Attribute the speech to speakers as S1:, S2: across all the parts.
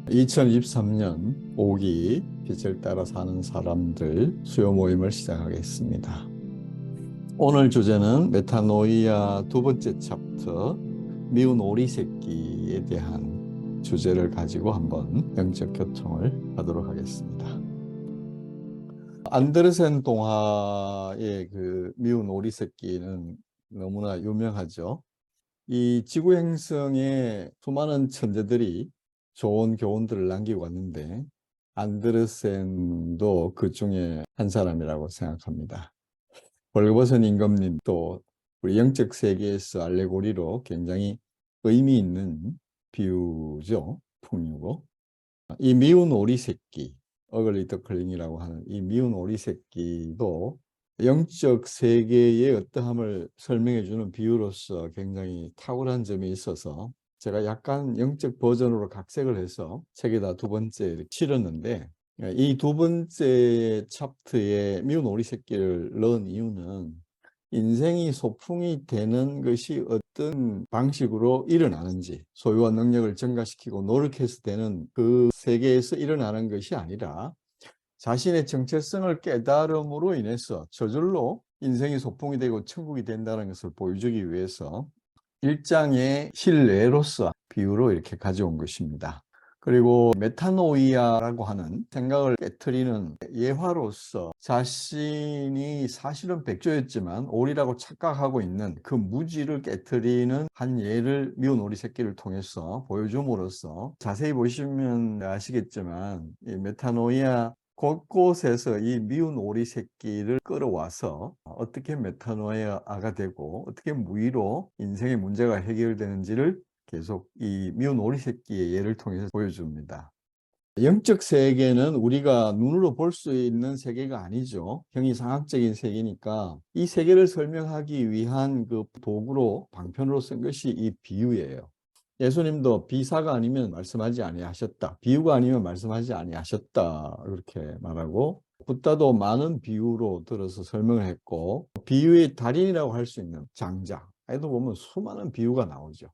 S1: 2023년 5기 빛을 따라 사는 사람들 수요 모임을 시작하겠습니다. 오늘 주제는 메타노이아 두 번째 챕터 미운 오리 새끼에 대한 주제를 가지고 한번 영적 교통을 하도록 하겠습니다. 안데르센 동화의 그 미운 오리 새끼는 너무나 유명하죠. 이 지구 행성에 수많은 천재들이 좋은 교훈들을 남기고 왔는데 안데르센도 그 중에 한 사람이라고 생각합니다. 벌거벗은 임금님 또 우리 영적 세계에서 알레고리로 굉장히 의미 있는 비유죠. 풍류고 이 미운 오리 새끼 어글리 더클링이라고 하는 이 미운 오리 새끼도 영적 세계의 어떠함을 설명해 주는 비유로서 굉장히 탁월한 점이 있어서 제가 약간 영적 버전으로 각색을 해서 책에다 두 번째 실었는데, 이 두 번째 챕터에 미운 오리 새끼를 넣은 이유는 인생이 소풍이 되는 것이 어떤 방식으로 일어나는지, 소유와 능력을 증가시키고 노력해서 되는 그 세계에서 일어나는 것이 아니라 자신의 정체성을 깨달음으로 인해서 저절로 인생이 소풍이 되고 천국이 된다는 것을 보여주기 위해서 일장의 실내로서 비유로 이렇게 가져온 것입니다. 그리고 메타노이아라고 하는 생각을 깨트리는 예화로서 자신이 사실은 백조였지만 오리라고 착각하고 있는 그 무지를 깨트리는 한 예를 미운 오리 새끼를 통해서 보여줌으로써, 자세히 보시면 아시겠지만 이 메타노이아 곳곳에서 이 미운 오리 새끼를 끌어와서 어떻게 메타노이아가 되고 어떻게 무의로 인생의 문제가 해결되는지를 계속 이 미운 오리 새끼의 예를 통해서 보여줍니다. 영적 세계는 우리가 눈으로 볼 수 있는 세계가 아니죠. 형이상학적인 세계니까 이 세계를 설명하기 위한 그 도구로, 방편으로 쓴 것이 이 비유예요. 예수님도 비사가 아니면 말씀하지 아니하셨다, 비유가 아니면 말씀하지 아니하셨다, 그렇게 말하고, 붓다도 많은 비유로 들어서 설명을 했고, 비유의 달인이라고 할 수 있는 장자에도 보면 수많은 비유가 나오죠.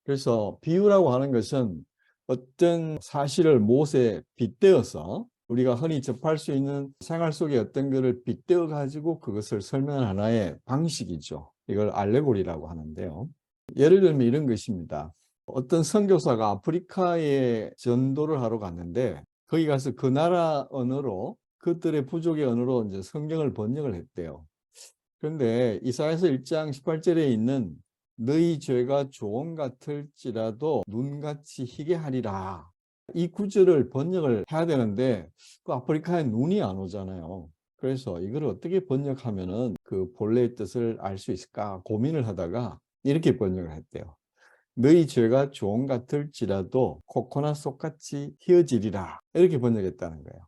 S1: 그래서 비유라고 하는 것은 어떤 사실을 못에 빗대어서 우리가 흔히 접할 수 있는 생활 속의 어떤 것을 빗대어 가지고 그것을 설명하는 하나의 방식이죠. 이걸 알레고리라고 하는데요. 예를 들면 이런 것입니다. 어떤 선교사가 아프리카에 전도를 하러 갔는데 거기 가서 그 나라 언어로, 그들의 부족의 언어로 이제 성경을 번역을 했대요. 그런데 이사야서 1장 18절에 있는 너희 죄가 조금 같을지라도 눈같이 희게 하리라, 이 구절을 번역을 해야 되는데 그 아프리카에 눈이 안 오잖아요. 그래서 이걸 어떻게 번역하면은 그 본래의 뜻을 알 수 있을까 고민을 하다가 이렇게 번역을 했대요. 너희 죄가 조금 같을지라도 코코넛 속같이 희어지리라, 이렇게 번역했다는 거예요.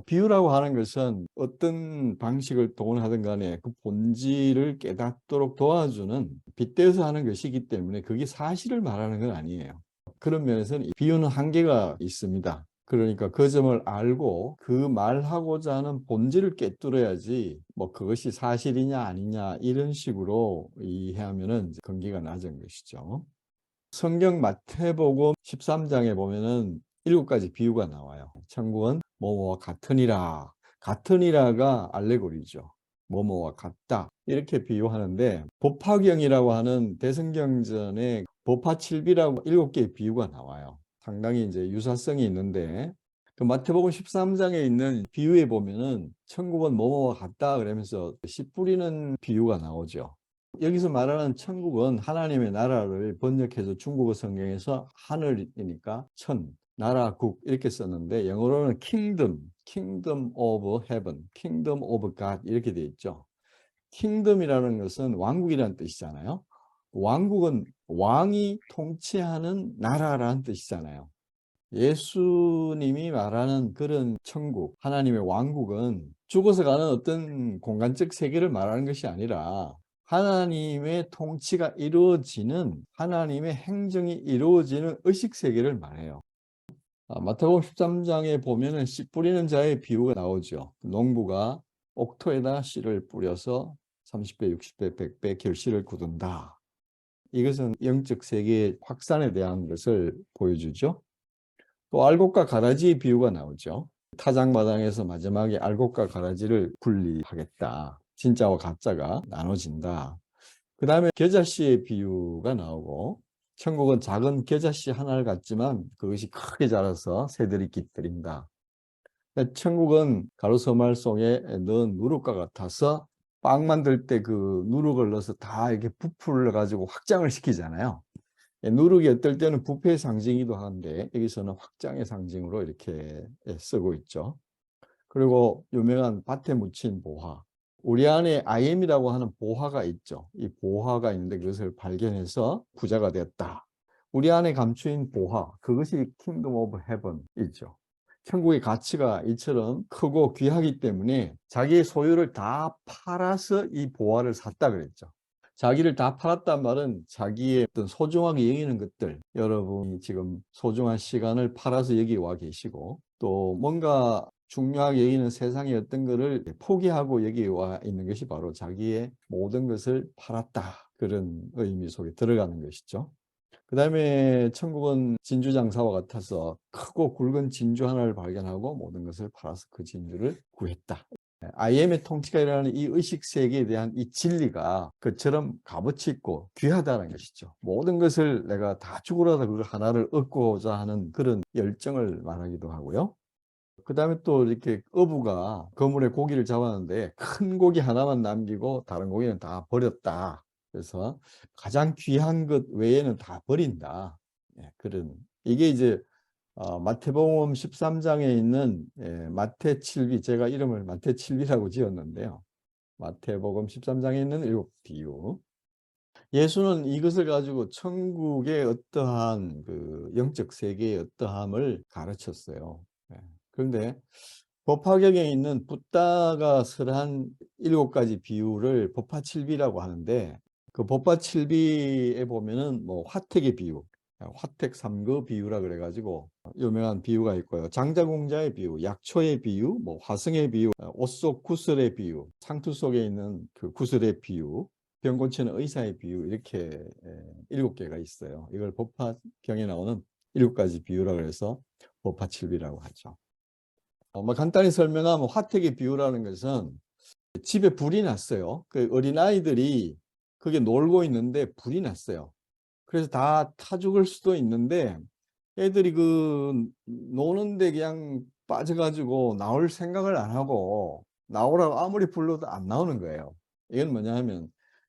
S1: 비유라고 하는 것은 어떤 방식을 동원하든 간에 그 본질을 깨닫도록 도와주는, 빗대어서 하는 것이기 때문에 그게 사실을 말하는 건 아니에요. 그런 면에서는 비유는 한계가 있습니다. 그러니까 그 점을 알고 그 말하고자 하는 본질을 꿰뚫어야지, 뭐 그것이 사실이냐 아니냐 이런 식으로 이해하면은 근기가 낮은 것이죠. 성경 마태복음 13장에 보면은 7가지 비유가 나와요. 천국은 뭐뭐와 같으니라. 같으니라가 알레고리죠. 뭐뭐와 같다, 이렇게 비유하는데, 법화경이라고 하는 대성경전에 법화칠비라고 7개의 비유가 나와요. 상당히 이제 유사성이 있는데, 그 마태복음 13장에 있는 비유에 보면은 천국은 뭐뭐와 같다 그러면서 씨 뿌리는 비유가 나오죠. 여기서 말하는 천국은 하나님의 나라를 번역해서 중국어 성경에서 하늘이니까 천, 나라, 국 이렇게 썼는데 영어로는 kingdom of heaven, kingdom of God 이렇게 되어 있죠. kingdom이라는 것은 왕국이라는 뜻이잖아요. 왕국은 왕이 통치하는 나라라는 뜻이잖아요. 예수님이 말하는 그런 천국, 하나님의 왕국은 죽어서 가는 어떤 공간적 세계를 말하는 것이 아니라 하나님의 통치가 이루어지는, 하나님의 행정이 이루어지는 의식세계를 말해요. 마태복음 13장에 보면은 씨 뿌리는 자의 비유가 나오죠. 농부가 옥토에다 씨를 뿌려서 30배, 60배, 100배 결실을 거둔다. 이것은 영적 세계의 확산에 대한 것을 보여주죠. 또 알곡과 가라지 비유가 나오죠. 타작마당에서 마지막에 알곡과 가라지를 분리하겠다. 진짜와 가짜가 나눠진다. 그 다음에 겨자씨의 비유가 나오고, 천국은 작은 겨자씨 하나를 갖지만 그것이 크게 자라서 새들이 깃들인다. 천국은 가로수말 속에 넣은 누룩과 같아서 빵 만들 때 그 누룩을 넣어서 다 이렇게 부풀려 가지고 확장을 시키잖아요. 누룩이 어떨 때는 부패의 상징이기도 한데 여기서는 확장의 상징으로 이렇게 쓰고 있죠. 그리고 유명한 밭에 묻힌 보화. 우리 안에 IM이라고 하는 보화가 있죠. 이 보화가 있는데 그것을 발견해서 부자가 되었다. 우리 안에 감추인 보화, 그것이 킹덤 오브 헤븐이죠. 천국의 가치가 이처럼 크고 귀하기 때문에 자기의 소유를 다 팔아서 이 보화를 샀다 그랬죠. 자기를 다 팔았단 말은 자기의 어떤 소중하게 여기는 것들, 여러분이 지금 소중한 시간을 팔아서 여기 와 계시고, 또 뭔가 중요하게 여기는 세상의 어떤 것을 포기하고 여기 와 있는 것이 바로 자기의 모든 것을 팔았다. 그런 의미 속에 들어가는 것이죠. 그 다음에 천국은 진주장사와 같아서 크고 굵은 진주 하나를 발견하고 모든 것을 팔아서 그 진주를 구했다. IM의 통치가 일어나는 이 의식세계에 대한 이 진리가 그처럼 값어치 있고 귀하다는 것이죠. 모든 것을 내가 다 죽으라도 그걸 하나를 얻고자 하는 그런 열정을 말하기도 하고요. 그 다음에 또 이렇게 어부가 그물에 고기를 잡았는데 큰 고기 하나만 남기고 다른 고기는 다 버렸다. 그래서 가장 귀한 것 외에는 다 버린다. 그런 이게 이제 마태복음 13장에 있는 마태 7비, 제가 이름을 마태 7비라고 지었는데요. 마태복음 13장에 있는 7비유. 예수는 이것을 가지고 천국의 어떠한 그 영적 세계의 어떠함을 가르쳤어요. 그런데 법화경에 있는 붓다가 설한 7가지 비유를 법화칠비라고 하는데, 그 법화칠비에 보면은 뭐 화택의 비유, 화택 삼거 비유라 그래가지고 유명한 비유가 있고요. 장자공자의 비유, 약초의 비유, 뭐 화성의 비유, 옷 속 구슬의 비유, 상투 속에 있는 그 구슬의 비유, 병 고치는 의사의 비유, 이렇게 7개가 있어요. 이걸 법화경에 나오는 7가지 비유라 그래서 법화칠비라고 하죠. 뭐 간단히 설명하면 화택의 비유라는 것은 집에 불이 났어요. 그 어린아이들이 그게 놀고 있는데 불이 났어요. 그래서 다 타 죽을 수도 있는데 애들이 그 노는데 그냥 빠져가지고 나올 생각을 안 하고 나오라고 아무리 불러도 안 나오는 거예요. 이건 뭐냐 하면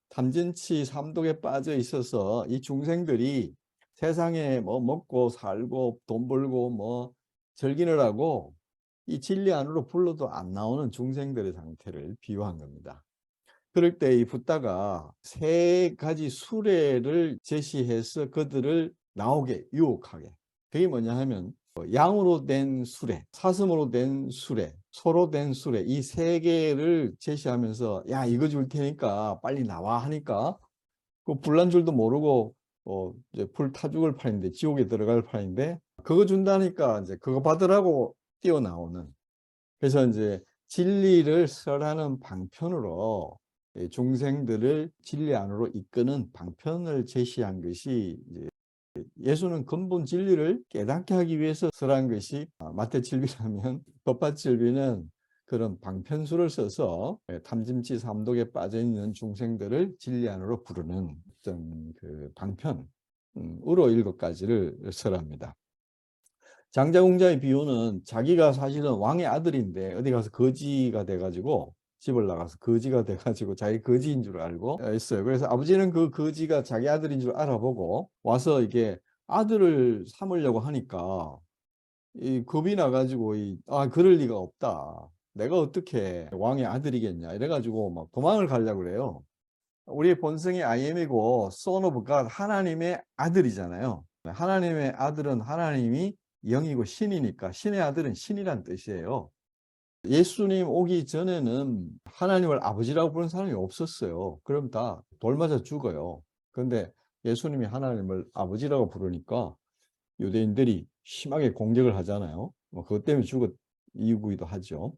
S1: 탐진치 삼독에 빠져 있어서 이 중생들이 세상에 뭐 먹고 살고 돈 벌고 뭐 즐기느라고 이 진리 안으로 불러도 안 나오는 중생들의 상태를 비유한 겁니다. 그럴 때 이 붓다가 3가지 수레를 제시해서 그들을 나오게 유혹하게. 그게 뭐냐 하면 양으로 된 수레, 사슴으로 된 수레, 소로 된 수레, 이 3개를 제시하면서 야 이거 줄 테니까 빨리 나와 하니까 그 불난 줄도 모르고 이제 불 타 죽을 판인데, 지옥에 들어갈 판인데 그거 준다니까 이제 그거 받으라고 뛰어나오는. 그래서 이제 진리를 설하는 방편으로 중생들을 진리 안으로 이끄는 방편을 제시한 것이, 이제 예수는 근본 진리를 깨닫게 하기 위해서 설한 것이 마태 7비라면 법화 7비는 그런 방편수를 써서 탐진치 삼독에 빠져 있는 중생들을 진리 안으로 부르는 어떤 그 방편으로 7가지를 설합니다. 장자공자의 비유는 자기가 사실은 왕의 아들인데 어디 가서 거지가 돼가지고, 집을 나가서 거지가 돼가지고 자기 거지인 줄 알고 있어요. 그래서 아버지는 그 거지가 자기 아들인 줄 알아보고 와서 이게 아들을 삼으려고 하니까 이 겁이 나가지고 그럴 리가 없다. 내가 어떻게 왕의 아들이겠냐 이래가지고 막 도망을 가려고 그래요. 우리의 본성이 IM이고 Son of God, 하나님의 아들이잖아요. 하나님의 아들은 하나님이 영이고 신이니까 신의 아들은 신이란 뜻이에요. 예수님 오기 전에는 하나님을 아버지라고 부르는 사람이 없었어요. 그럼 다 돌 맞아 죽어요. 그런데 예수님이 하나님을 아버지라고 부르니까 유대인들이 심하게 공격을 하잖아요. 그것 때문에 죽은 이유기도 하죠.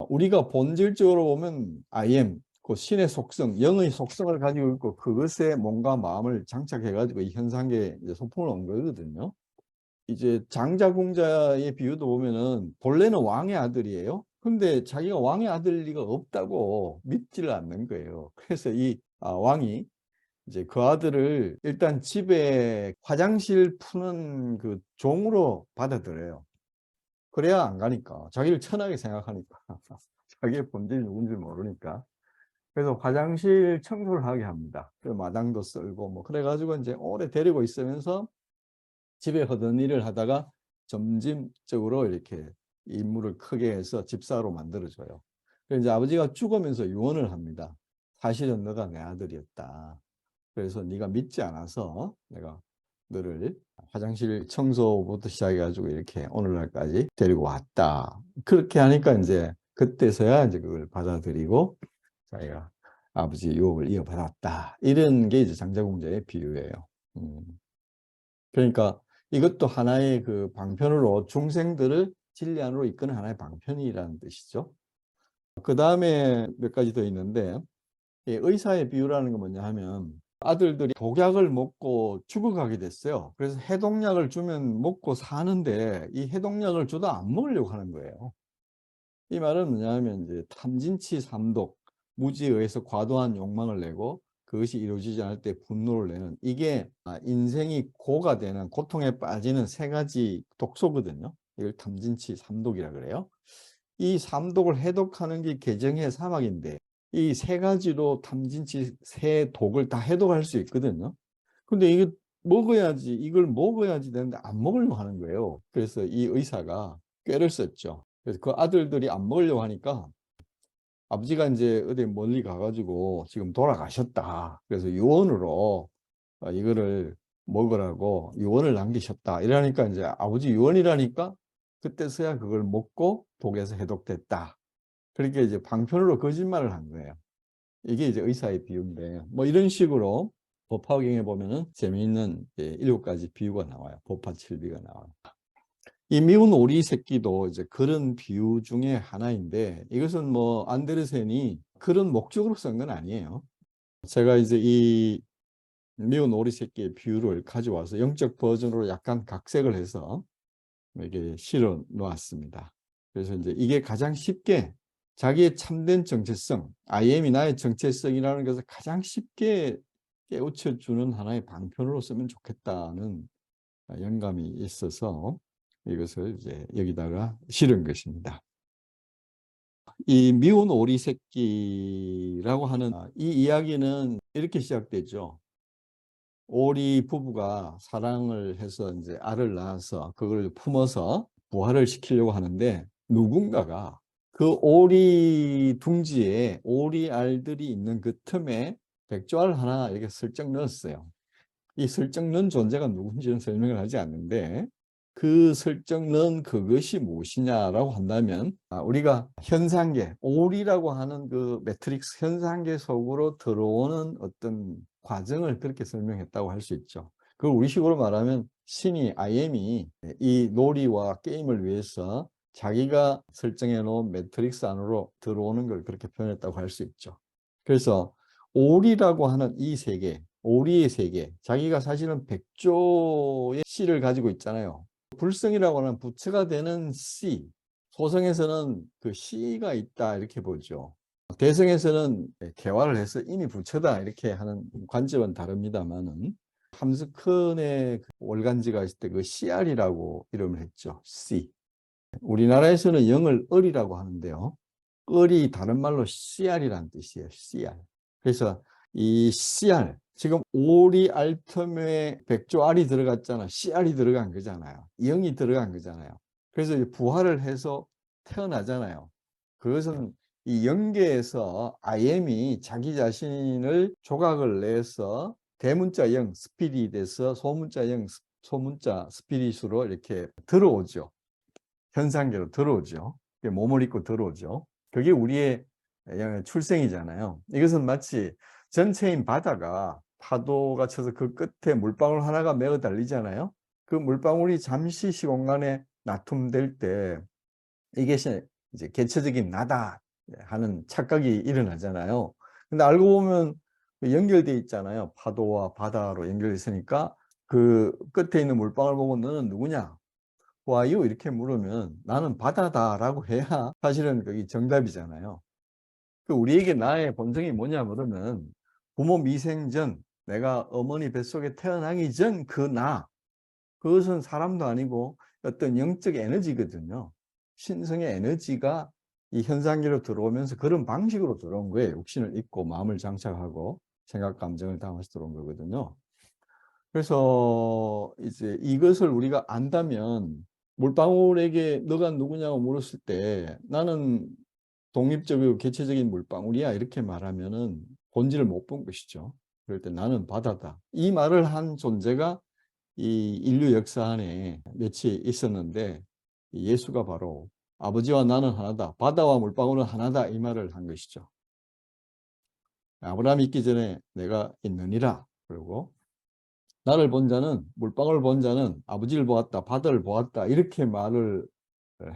S1: 우리가 본질적으로 보면 I am, 그 신의 속성, 영의 속성을 가지고 있고 그것에 몸과 마음을 장착해가지고 이 현상계에 소풍을 온 거거든요. 이제 장자공자의 비유도 보면은 본래는 왕의 아들이에요. 근데 자기가 왕의 아들일 리가 없다고 믿지를 않는 거예요. 그래서 이 왕이 이제 그 아들을 일단 집에 화장실 푸는 그 종으로 받아들여요. 그래야 안 가니까. 자기를 천하게 생각하니까. 자기의 본질이 누군지 모르니까. 그래서 화장실 청소를 하게 합니다. 그 마당도 쓸고 뭐 그래가지고 이제 오래 데리고 있으면서 집에 하던 일을 하다가 점진적으로 이렇게 임무를 크게 해서 집사로 만들어줘요. 그래서 이제 아버지가 죽으면서 유언을 합니다. 사실은 너가 내 아들이었다. 그래서 네가 믿지 않아서 내가 너를 화장실 청소부터 시작해가지고 이렇게 오늘날까지 데리고 왔다. 그렇게 하니까 이제 그때서야 이제 그걸 받아들이고 자기가 아버지의 유업을 이어받았다. 이런 게 이제 장자공자의 비유예요. 음. 그러니까 이것도 하나의 그 방편으로 중생들을 진리 안으로 이끄는 하나의 방편이라는 뜻이죠. 그 다음에 몇 가지 더 있는데, 이 의사의 비유라는 건 뭐냐 하면 아들들이 독약을 먹고 죽어가게 됐어요. 그래서 해독약을 주면 먹고 사는데 이 해독약을 줘도 안 먹으려고 하는 거예요. 이 말은 뭐냐면 이제 탐진치 삼독, 무지에 의해서 과도한 욕망을 내고 그것이 이루어지지 않을 때 분노를 내는, 이게 인생이 고가 되는, 고통에 빠지는 세 가지 독소거든요. 이걸 탐진치 삼독이라 그래요. 이 삼독을 해독하는 게 개정의 사막인데 이 세 가지로 탐진치 세 독을 다 해독할 수 있거든요. 근데 이게 먹어야지, 이걸 먹어야지 되는데 안 먹으려고 하는 거예요. 그래서 이 의사가 꾀를 썼죠. 그래서 그 아들들이 안 먹으려고 하니까 아버지가 이제 어디 멀리 가가지고 지금 돌아가셨다. 그래서 유언으로 이거를 먹으라고 유언을 남기셨다. 이러니까 이제 아버지 유언이라니까 그때서야 그걸 먹고 독에서 해독됐다. 그렇게 이제 방편으로 거짓말을 한 거예요. 이게 이제 의사의 비유인데, 뭐 이런 식으로 법화경에 보면은 재미있는 7가지 비유가 나와요. 법화칠비가 나와요. 이 미운 오리 새끼도 이제 그런 비유 중에 하나인데, 이것은 뭐 안데르센이 그런 목적으로 쓴 건 아니에요. 제가 이제 이 미운 오리 새끼의 비유를 가져와서 영적 버전으로 약간 각색을 해서 이렇게 실어 놓았습니다. 그래서 이제 이게 가장 쉽게 자기의 참된 정체성, I am이 나의 정체성이라는 것을 가장 쉽게 깨우쳐 주는 하나의 방편으로 쓰면 좋겠다는 영감이 있어서 이것을 이제 여기다가 실은 것입니다. 이 미운 오리 새끼라고 하는 이 이야기는 이렇게 시작되죠. 오리 부부가 사랑을 해서 이제 알을 낳아서 그걸 품어서 부화를 시키려고 하는데 누군가가 그 오리 둥지에 오리 알들이 있는 그 틈에 백조알 하나 이렇게 슬쩍 넣었어요. 이 슬쩍 넣은 존재가 누군지는 설명을 하지 않는데 그 슬쩍 넣은 그것이 무엇이냐라고 한다면 우리가 현상계, 오리라고 하는 그 매트릭스 현상계 속으로 들어오는 어떤 과정을 그렇게 설명했다고 할 수 있죠. 그걸 우리식으로 말하면 신이 IM이 이 놀이와 게임을 위해서 자기가 설정해 놓은 매트릭스 안으로 들어오는 걸 그렇게 표현했다고 할 수 있죠. 그래서 오리라고 하는 이 세계, 오리의 세계, 자기가 사실은 백조의 씨를 가지고 있잖아요. 불성이라고 하는 부처가 되는 씨, 소성에서는 그 씨가 있다 이렇게 보죠. 대성에서는 개화를 해서 이미 부처다 이렇게 하는 관점은 다릅니다만은 함스큰의 월간지가 있을 때 그 씨알이라고 이름을 했죠. 씨. 우리나라에서는 영을 을이라고 하는데요. 을이 다른 말로 씨알이라는 뜻이에요. 씨알. 그래서 이 씨알, 지금 오리 알텀에 백조알이 들어갔잖아. 씨알이 들어간 거잖아요. 영이 들어간 거잖아요. 그래서 부활을 해서 태어나잖아요. 그것은 이 영계에서 IM이 자기 자신을 조각을 내서 대문자 영, 스피릿에서 소문자 영, 소문자 스피릿으로 이렇게 들어오죠. 현상계로 들어오죠. 몸을 입고 들어오죠. 그게 우리의 출생이잖아요. 이것은 마치 전체인 바다가 파도가 쳐서 그 끝에 물방울 하나가 매어 달리잖아요. 그 물방울이 잠시 시공간에 납품될 때 이게 이제 개체적인 나다 하는 착각이 일어나잖아요. 근데 알고 보면 연결돼 있잖아요. 파도와 바다로 연결돼 있으니까 그 끝에 있는 물방울 보고 너는 누구냐? Who are you? 이렇게 물으면 나는 바다다라고 해야 사실은 그게 정답이잖아요. 우리에게 나의 본성이 뭐냐 그러면 부모 미생 전, 내가 어머니 뱃속에 태어나기 전 그 나, 그것은 사람도 아니고 어떤 영적 에너지거든요. 신성의 에너지가 이 현상계로 들어오면서 그런 방식으로 들어온 거예요. 육신을 입고 마음을 장착하고 생각, 감정을 담아서 들어온 거거든요. 그래서 이제 이것을 우리가 안다면 물방울에게 너가 누구냐고 물었을 때 나는 독립적이고 개체적인 물방울이야 이렇게 말하면은 본질을 못 본 것이죠. 그럴 때 나는 바다다. 이 말을 한 존재가 이 인류 역사 안에 며칠 있었는데 예수가 바로 아버지와 나는 하나다. 바다와 물방울은 하나다. 이 말을 한 것이죠. 아브라함이 있기 전에 내가 있느니라. 그리고 나를 본 자는, 물방울 본 자는 아버지를 보았다. 바다를 보았다. 이렇게 말을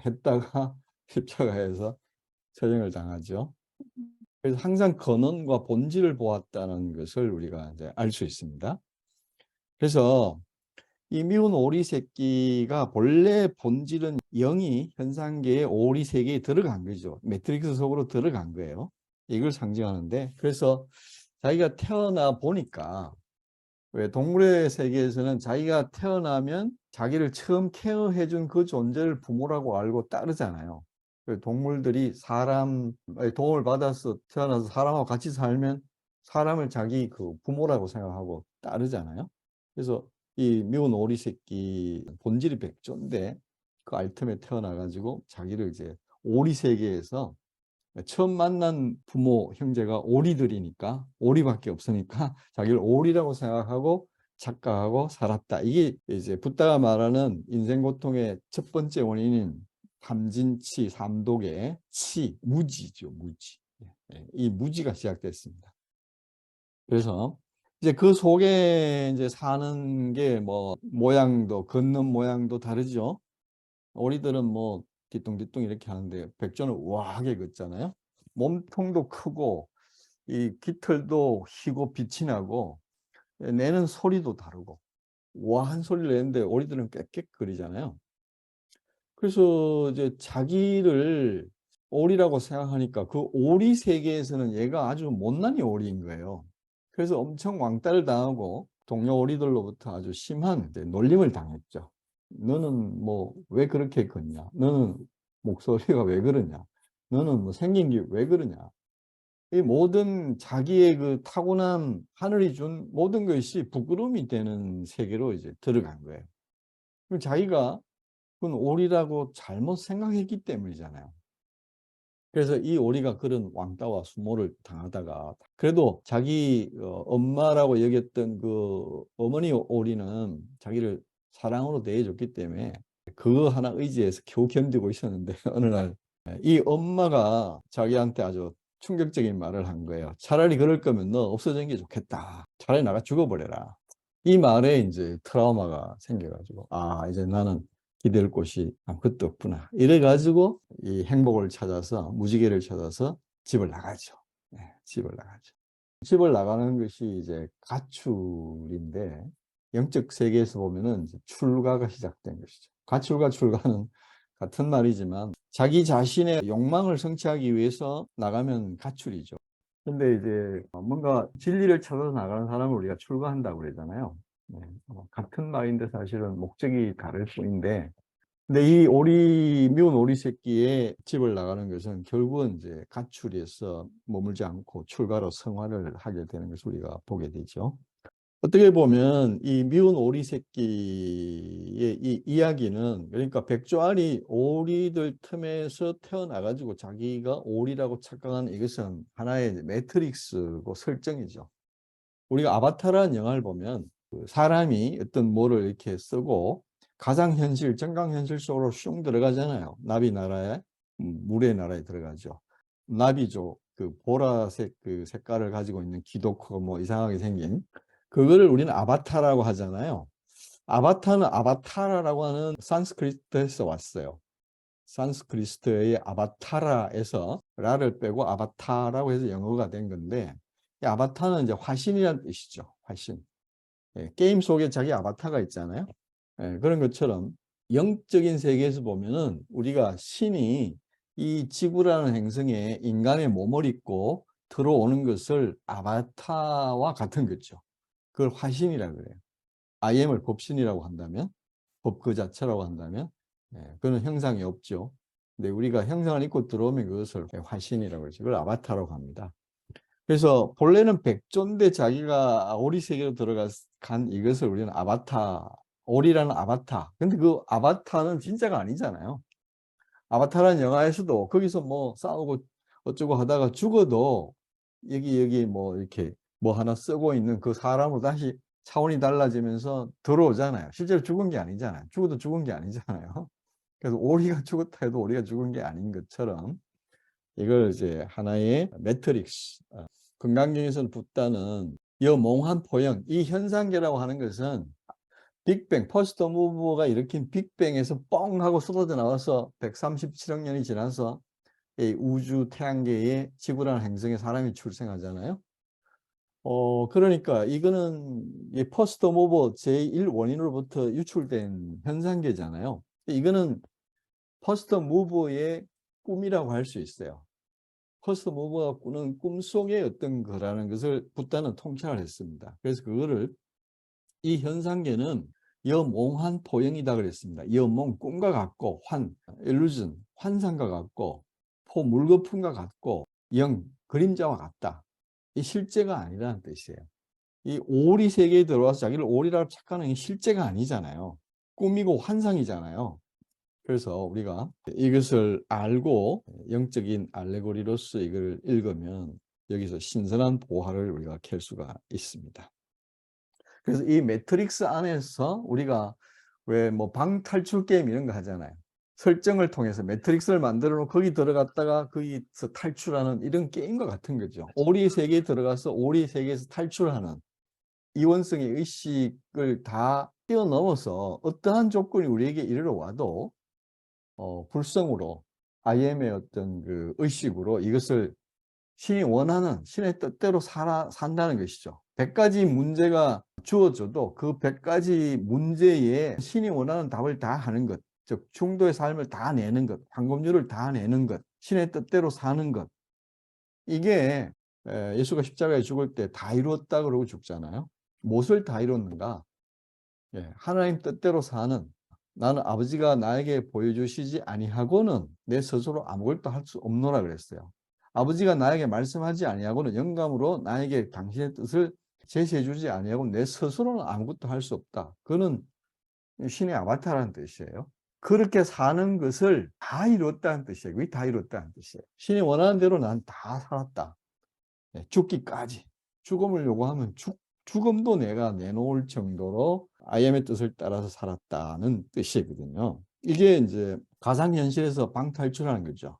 S1: 했다가 십자가에서 처형을 당하죠. 그래서 항상 근원과 본질을 보았다는 것을 우리가 이제 알 수 있습니다. 그래서 이 미운 오리 새끼가 본래 본질은 영이 현상계의 오리 세계에 들어간 거죠. 매트릭스 속으로 들어간 거예요. 이걸 상징하는데, 그래서 자기가 태어나 보니까, 왜 동물의 세계에서는 자기가 태어나면 자기를 처음 케어해 준 그 존재를 부모라고 알고 따르잖아요. 동물들이 사람의 도움을 받아서 태어나서 사람하고 같이 살면 사람을 자기 그 부모라고 생각하고 따르잖아요. 그래서 이 미운 오리 새끼 본질이 백조인데 그 알틈에 태어나가지고 자기를 이제 오리 세계에서 처음 만난 부모, 형제가 오리들이니까, 오리밖에 없으니까 자기를 오리라고 생각하고 착각하고 살았다. 이게 이제 붓다가 말하는 인생 고통의 첫 번째 원인인 탐진치, 삼독의 치, 무지죠, 무지. 이 무지가 시작됐습니다. 그래서 이제 그 속에 이제 사는 게 뭐 모양도, 걷는 모양도 다르죠. 오리들은 뭐 뒤뚱뒤뚱 이렇게 하는데 백조는 우아하게 걷잖아요. 몸통도 크고 이 깃털도 희고 빛이 나고 내는 소리도 다르고 우아한 소리를 내는데 오리들은 꽥꽥거리잖아요. 그래서 이제 자기를 오리라고 생각하니까 그 오리 세계에서는 얘가 아주 못난이 오리인 거예요. 그래서 엄청 왕따를 당하고 동료 오리들로부터 아주 심한 놀림을 당했죠. 너는 뭐 왜 그렇게 걷냐? 너는 목소리가 왜 그러냐? 너는 뭐 생긴 게 왜 그러냐? 이 모든 자기의 그 타고난 하늘이 준 모든 것이 부끄러움이 되는 세계로 이제 들어간 거예요. 그럼 자기가 그건 오리라고 잘못 생각했기 때문이잖아요. 그래서 이 오리가 그런 왕따와 수모를 당하다가 그래도 자기 엄마라고 여겼던 그 어머니 오리는 자기를 사랑으로 대해줬기 때문에 그거 하나 의지해서 겨우 견디고 있었는데 어느 날 이 엄마가 자기한테 아주 충격적인 말을 한 거예요. 차라리 그럴 거면 너 없어지는 게 좋겠다. 차라리 나가 죽어버려라. 이 말에 이제 트라우마가 생겨가지고 이제 나는 기댈 곳이 아무것도 없구나. 이래가지고 이 행복을 찾아서 무지개를 찾아서 집을 나가죠. 집을 나가죠. 집을 나가는 것이 이제 가출인데 영적 세계에서 보면은 이제 출가가 시작된 것이죠. 가출과 출가는 같은 말이지만 자기 자신의 욕망을 성취하기 위해서 나가면 가출이죠. 근데 이제 뭔가 진리를 찾아서 나가는 사람을 우리가 출가한다고 그러잖아요. 같은 말인데 사실은 목적이 다를 뿐인데 근데 이 미운 오리 새끼의 집을 나가는 것은 결국은 이제 가출에서 머물지 않고 출가로 성화를 하게 되는 것을 우리가 보게 되죠. 어떻게 보면 이 미운 오리 새끼의 이 이야기는 그러니까 백조알이 오리들 틈에서 태어나가지고 자기가 오리라고 착각하는 이것은 하나의 매트릭스고 설정이죠. 우리가 아바타라는 영화를 보면 사람이 어떤 뭐를 이렇게 쓰고 가상현실, 정강현실 속으로 슝 들어가잖아요. 나비 나라에, 물의 나라에 들어가죠. 나비죠. 그 보라색 그 색깔을 가지고 있는 기독하고 뭐 이상하게 생긴 그거를 우리는 아바타라고 하잖아요. 아바타는 아바타라라고 하는 산스크리트에서 왔어요. 산스크리트의 아바타라에서 라를 빼고 아바타라고 해서 영어가 된 건데 이 아바타는 이제 화신이라는 뜻이죠. 화신. 게임 속에 자기 아바타가 있잖아요. 그런 것처럼 영적인 세계에서 보면은 우리가 신이 이 지구라는 행성에 인간의 몸을 입고 들어오는 것을 아바타와 같은 거죠. 그걸 화신이라 그래요. IM을 법신이라고 한다면, 법 그 자체라고 한다면, 그런 형상이 없죠. 근데 우리가 형상을 입고 들어오면 그것을 화신이라고 그러죠. 그걸 아바타라고 합니다. 그래서 본래는 백조인데 자기가 오리 세계로 들어간 이것을 우리는 아바타, 오리라는 아바타. 근데 그 아바타는 진짜가 아니잖아요. 아바타라는 영화에서도 거기서 뭐 싸우고 어쩌고 하다가 죽어도 여기 뭐 이렇게 뭐 하나 쓰고 있는 그 사람으로 다시 차원이 달라지면서 들어오잖아요. 실제로 죽은 게 아니잖아요. 죽어도 죽은 게 아니잖아요. 그래서 오리가 죽었다 해도 오리가 죽은 게 아닌 것처럼 이걸 이제 하나의 매트릭스, 금강경에서는 붓다는 여몽한 포형, 이 현상계라고 하는 것은 빅뱅, 퍼스트 무브가 일으킨 빅뱅에서 뻥 하고 쏟아져 나와서 137억 년이 지나서 이 우주 태양계에 지구라는 행성에 사람이 출생하잖아요. 그러니까 이거는 이 퍼스트 무브 제1 원인으로부터 유출된 현상계잖아요. 이거는 퍼스트 무브의 꿈이라고 할 수 있어요. 퍼스트 무브가 꾸는 꿈속의 어떤 거라는 것을 붓다는 통찰을 했습니다. 그래서 그거를 이 현상계는 여몽한 포형이다 그랬습니다. 여몽, 꿈과 같고, 일루전, 환상과 같고, 물거품과 같고, 영, 그림자와 같다. 이 실제가 아니라는 뜻이에요. 이 오리 세계에 들어와서 자기를 오리라고 착각하는 게 실제가 아니잖아요. 꿈이고 환상이잖아요. 그래서 우리가 이것을 알고 영적인 알레고리로서 이걸 읽으면 여기서 신선한 보화를 우리가 캘 수가 있습니다. 그래서 이 매트릭스 안에서 우리가 왜 뭐 방탈출 게임 이런 거 하잖아요. 설정을 통해서 매트릭스를 만들어 놓고 거기 들어갔다가 거기서 탈출하는 이런 게임과 같은 거죠. 오리 세계에 들어가서 오리 세계에서 탈출하는 이원성의 의식을 다 뛰어넘어서 어떠한 조건이 우리에게 이르러 와도 불성으로 IM의 어떤 그 의식으로 이것을 신이 원하는 신의 뜻대로 산다는 것이죠. 100가지 문제가 주어져도 그 100가지 문제에 신이 원하는 답을 다 하는 것, 즉 중도의 삶을 다 내는 것, 황금률을 다 내는 것, 신의 뜻대로 사는 것. 이게 예수가 십자가에 죽을 때 다 이루었다 그러고 죽잖아요. 무엇을 다 이뤘는가? 하나님 뜻대로 사는, 나는 아버지가 나에게 보여주시지 아니하고는 내 스스로 아무것도 할 수 없노라 그랬어요. 아버지가 나에게 말씀하지 아니하고는 영감으로 나에게 당신의 뜻을 제시해 주지 아니하고는 내 스스로는 아무것도 할 수 없다. 그는 신의 아바타라는 뜻이에요. 그렇게 사는 것을 다 이뤘다는 뜻이에요. 그게 다 이뤘다는 뜻이에요. 신이 원하는 대로 난 다 살았다. 죽기까지. 죽음을 요구하면 죽음도 내가 내놓을 정도로 IM의 뜻을 따라서 살았다는 뜻이거든요. 이게 이제 가상현실에서 방탈출하는 거죠.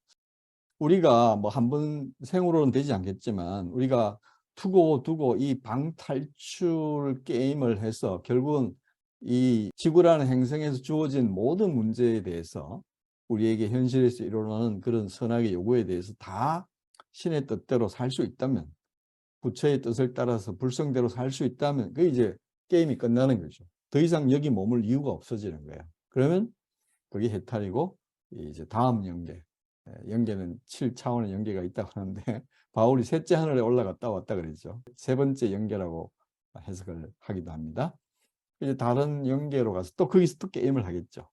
S1: 우리가 뭐 한 번 생으로는 되지 않겠지만 우리가 두고 이 방탈출 게임을 해서 결국은 이 지구라는 행성에서 주어진 모든 문제에 대해서 우리에게 현실에서 일어나는 그런 선악의 요구에 대해서 다 신의 뜻대로 살 수 있다면, 부처의 뜻을 따라서 불성대로 살 수 있다면 그게 이제 게임이 끝나는 거죠. 더 이상 여기 머물 이유가 없어지는 거예요. 그러면 그게 해탈이고 이제 다음 연계, 연계는 7차원의 연계가 있다고 하는데 바울이 셋째 하늘에 올라갔다 왔다 그랬죠. 세 번째 연계라고 해석을 하기도 합니다. 이제 다른 연계로 가서 또 거기서 또 게임을 하겠죠.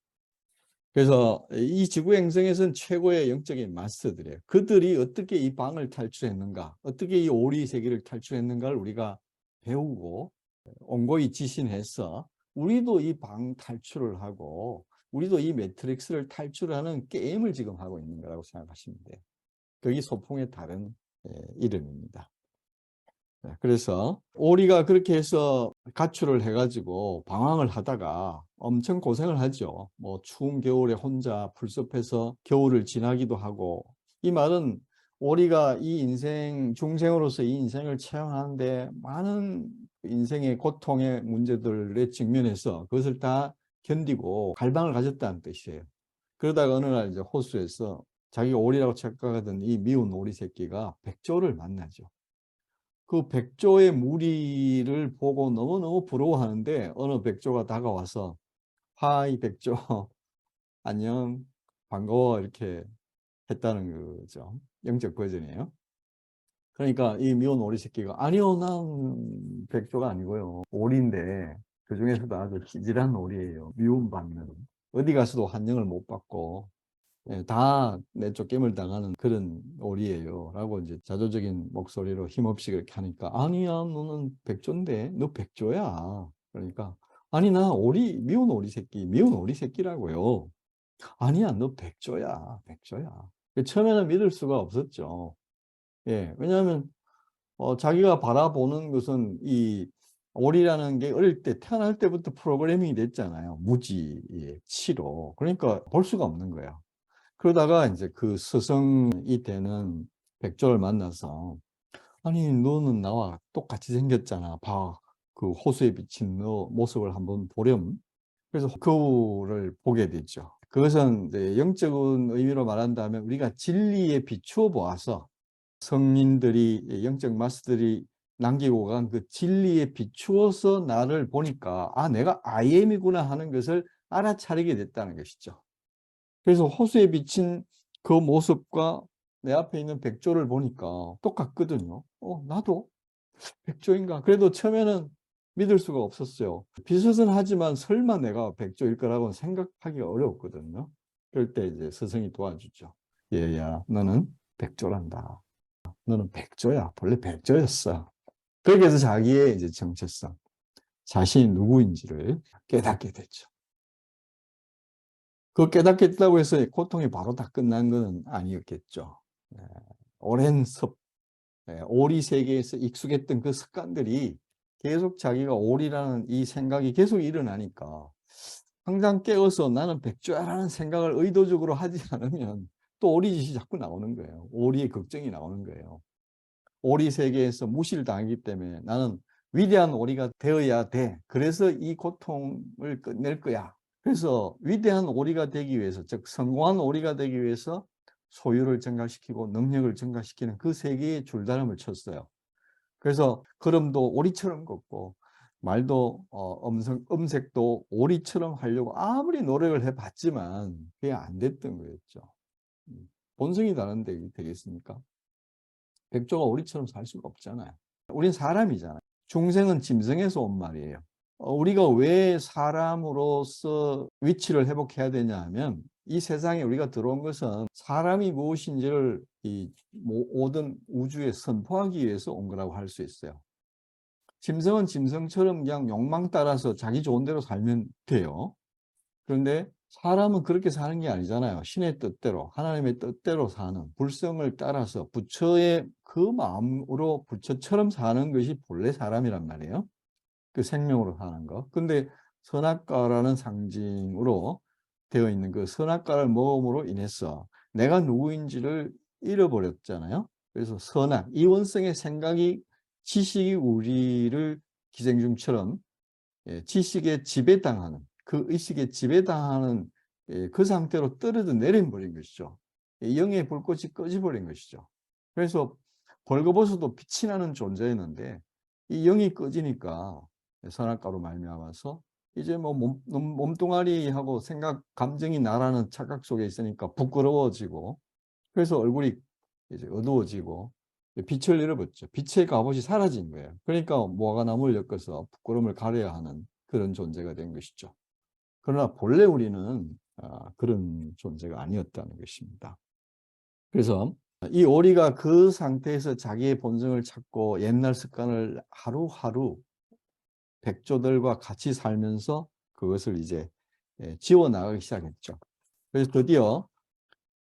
S1: 그래서 이 지구 행성에서는 최고의 영적인 마스터들이에요. 그들이 어떻게 이 방을 탈출했는가, 어떻게 이 오리 세계를 탈출했는가를 우리가 배우고 온고이 지신해서 우리도 이 방 탈출을 하고 우리도 이 매트릭스를 탈출하는 게임을 지금 하고 있는 거라고 생각하시면 돼요. 그게 소풍의 다른 이름입니다. 그래서 오리가 그렇게 해서 가출을 해가지고 방황을 하다가 엄청 고생을 하죠. 뭐 추운 겨울에 혼자 풀숲에서 겨울을 지나기도 하고, 이 말은 오리가 이 인생, 중생으로서 이 인생을 체험하는데 많은 인생의 고통의 문제들에 직면해서 그것을 다 견디고 갈망을 가졌다는 뜻이에요. 그러다가 어느 날 이제 호수에서 자기가 오리라고 착각하던 이 미운 오리 새끼가 백조를 만나죠. 그 백조의 무리를 보고 너무너무 부러워하는데 어느 백조가 다가와서 하이 백조 안녕 반가워 이렇게 했다는 거죠. 영적 버전이에요. 그러니까 이 미운 오리 새끼가 아니요 난 백조가 아니고요 오리인데 그중에서도 아주 기질한 오리예요. 미움받는 어디 가서도 환영을 못 받고 다 내쫓김을 당하는 그런 오리예요 라고 이제 자조적인 목소리로 힘없이 그렇게 하니까 아니야 너는 백조인데 너 백조야. 그러니까 아니 나 오리 미운 오리 새끼 미운 오리 새끼라고요. 아니야 너 백조야 백조야. 처음에는 믿을 수가 없었죠. 예, 왜냐하면 자기가 바라보는 것은 이 오리라는 게 어릴 때 태어날 때부터 프로그래밍이 됐잖아요. 무지의 치로. 그러니까 볼 수가 없는 거예요. 그러다가 이제 그 스승이 되는 백조를 만나서 아니 너는 나와 똑같이 생겼잖아. 봐. 그 호수에 비친 너 모습을 한번 보렴. 그래서 거울을 보게 되죠. 그것은 이제 영적인 의미로 말한다면 우리가 진리에 비추어 보아서 성인들이 영적 마스터들이 남기고 간 그 진리에 비추어서 나를 보니까 아 내가 I am이구나 하는 것을 알아차리게 됐다는 것이죠. 그래서 호수에 비친 그 모습과 내 앞에 있는 백조를 보니까 똑같거든요. 나도 백조인가? 그래도 처음에는 믿을 수가 없었어요. 비슷은 하지만 설마 내가 백조일 거라고 생각하기가 어려웠거든요. 그럴 때 이제 스승이 도와주죠. 얘야, 너는 백조란다. 너는 백조야. 본래 백조였어. 그렇게 해서 자기의 이제 정체성, 자신이 누구인지를 깨닫게 됐죠. 그 깨닫게 됐다고 해서 고통이 바로 다 끝난 건 아니었겠죠. 오랜 오리 세계에서 익숙했던 그 습관들이 계속 자기가 오리라는 이 생각이 계속 일어나니까 항상 깨어서 나는 백조야라는 생각을 의도적으로 하지 않으면 또 오리 짓이 자꾸 나오는 거예요. 오리의 걱정이 나오는 거예요. 오리 세계에서 무시를 당하기 때문에 나는 위대한 오리가 되어야 돼. 그래서 이 고통을 끝낼 거야. 그래서 위대한 오리가 되기 위해서, 즉 성공한 오리가 되기 위해서 소유를 증가시키고 능력을 증가시키는 그 세계에 줄다름을 쳤어요. 그래서 걸음도 오리처럼 걷고 말도 음색도 오리처럼 하려고 아무리 노력을 해봤지만 그게 안 됐던 거였죠. 본성이 다른데 되겠습니까? 백조가 오리처럼 살 수가 없잖아요. 우린 사람이잖아요. 중생은 짐승에서 온 말이에요. 우리가 왜 사람으로서 위치를 회복해야 되냐 하면 이 세상에 우리가 들어온 것은 사람이 무엇인지를 이 모든 우주에 선포하기 위해서 온 거라고 할 수 있어요. 짐승은 짐승처럼 그냥 욕망 따라서 자기 좋은 대로 살면 돼요. 그런데 사람은 그렇게 사는 게 아니잖아요. 신의 뜻대로, 하나님의 뜻대로 사는, 불성을 따라서 부처의 그 마음으로 부처처럼 사는 것이 본래 사람이란 말이에요. 그 생명으로 사는 거. 근데 선악과라는 상징으로 되어 있는 그 선악과를 먹음으로 인해서 내가 누구인지를 잃어버렸잖아요. 그래서 선악, 이원성의 생각이, 지식이 우리를 기생충처럼 지식에 지배당하는, 그 의식에 지배당하는 그 상태로 떨어져 내려버린 것이죠. 영의 불꽃이 꺼져버린 것이죠. 그래서 벌거벗어도 빛이 나는 존재였는데 이 영이 꺼지니까 선악과로 말미암아서 이제 뭐 몸뚱아리하고 생각, 감정이 나라는 착각 속에 있으니까 부끄러워지고 그래서 얼굴이 이제 어두워지고 빛을 잃어버렸죠. 빛의 갑옷이 사라진 거예요. 그러니까 무화과 나무를 엮어서 부끄러움을 가려야 하는 그런 존재가 된 것이죠. 그러나 본래 우리는 그런 존재가 아니었다는 것입니다. 그래서 이 오리가 그 상태에서 자기의 본성을 찾고 옛날 습관을 하루하루 백조들과 같이 살면서 그것을 이제 지워나가기 시작했죠. 그래서 드디어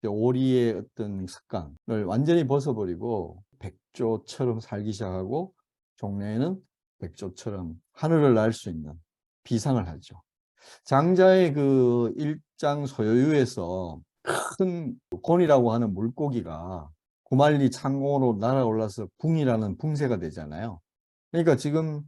S1: 오리의 어떤 습관을 완전히 벗어버리고 백조처럼 살기 시작하고 종래에는 백조처럼 하늘을 날 수 있는 비상을 하죠. 장자의 그 일장 소요유에서 큰 곤이라고 하는 물고기가 구만리 창공으로 날아올라서 붕이라는 붕세가 되잖아요. 그러니까 지금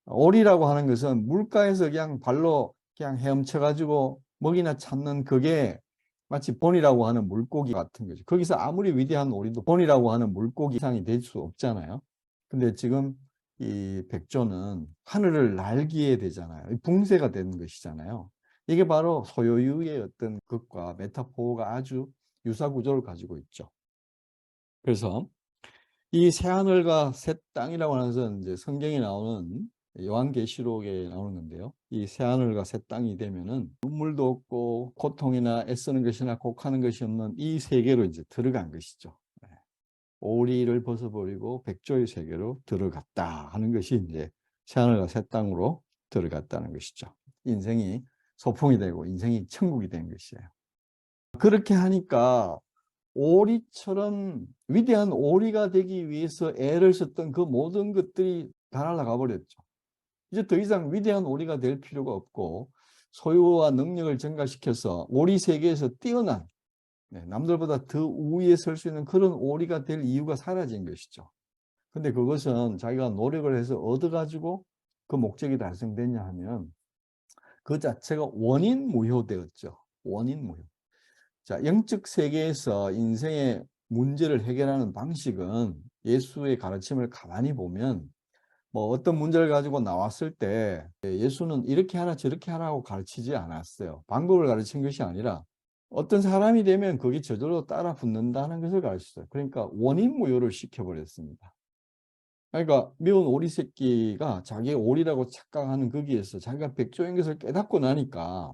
S1: 오리라고 하는 것은 물가에서 그냥 발로 그냥 헤엄쳐가지고 먹이나 찾는 그게 마치 본이라고 하는 물고기 같은 거죠. 거기서 아무리 위대한 오리도 본이라고 하는 물고기 이상이 될 수 없잖아요. 근데 지금 이 백조는 하늘을 날기에 되잖아요. 붕세가 되는 것이잖아요. 이게 바로 소요유의 어떤 것과 메타포가 아주 유사 구조를 가지고 있죠. 그래서 이 새하늘과 새 땅이라고 하는 것은 이제 성경에 나오는 요한계시록에 나오는 건데요. 이 새하늘과 새 땅이 되면은 눈물도 없고 고통이나 애쓰는 것이나 곡하는 것이 없는 이 세계로 이제 들어간 것이죠. 오리를 벗어버리고 백조의 세계로 들어갔다 하는 것이 이제 새하늘과 새 땅으로 들어갔다는 것이죠. 인생이 소풍이 되고 인생이 천국이 된 것이에요. 그렇게 하니까 오리처럼 위대한 오리가 되기 위해서 애를 썼던 그 모든 것들이 다 날아가 버렸죠. 이제 더 이상 위대한 오리가 될 필요가 없고 소유와 능력을 증가시켜서 오리 세계에서 뛰어난 남들보다 더 우위에 설 수 있는 그런 오리가 될 이유가 사라진 것이죠. 근데 그것은 자기가 노력을 해서 얻어가지고 그 목적이 달성됐냐 하면 그 자체가 원인 무효되었죠. 원인 무효. 자, 영적 세계에서 인생의 문제를 해결하는 방식은 예수의 가르침을 가만히 보면 뭐 어떤 문제를 가지고 나왔을 때 예수는 이렇게 하라 저렇게 하라고 가르치지 않았어요. 방법을 가르친 것이 아니라 어떤 사람이 되면 거기 저절로 따라 붙는다는 것을 가르쳤어요. 그러니까 원인 무효를 시켜버렸습니다. 그러니까 미운 오리 새끼가 자기 오리라고 착각하는 거기에서 자기가 백조인 것을 깨닫고 나니까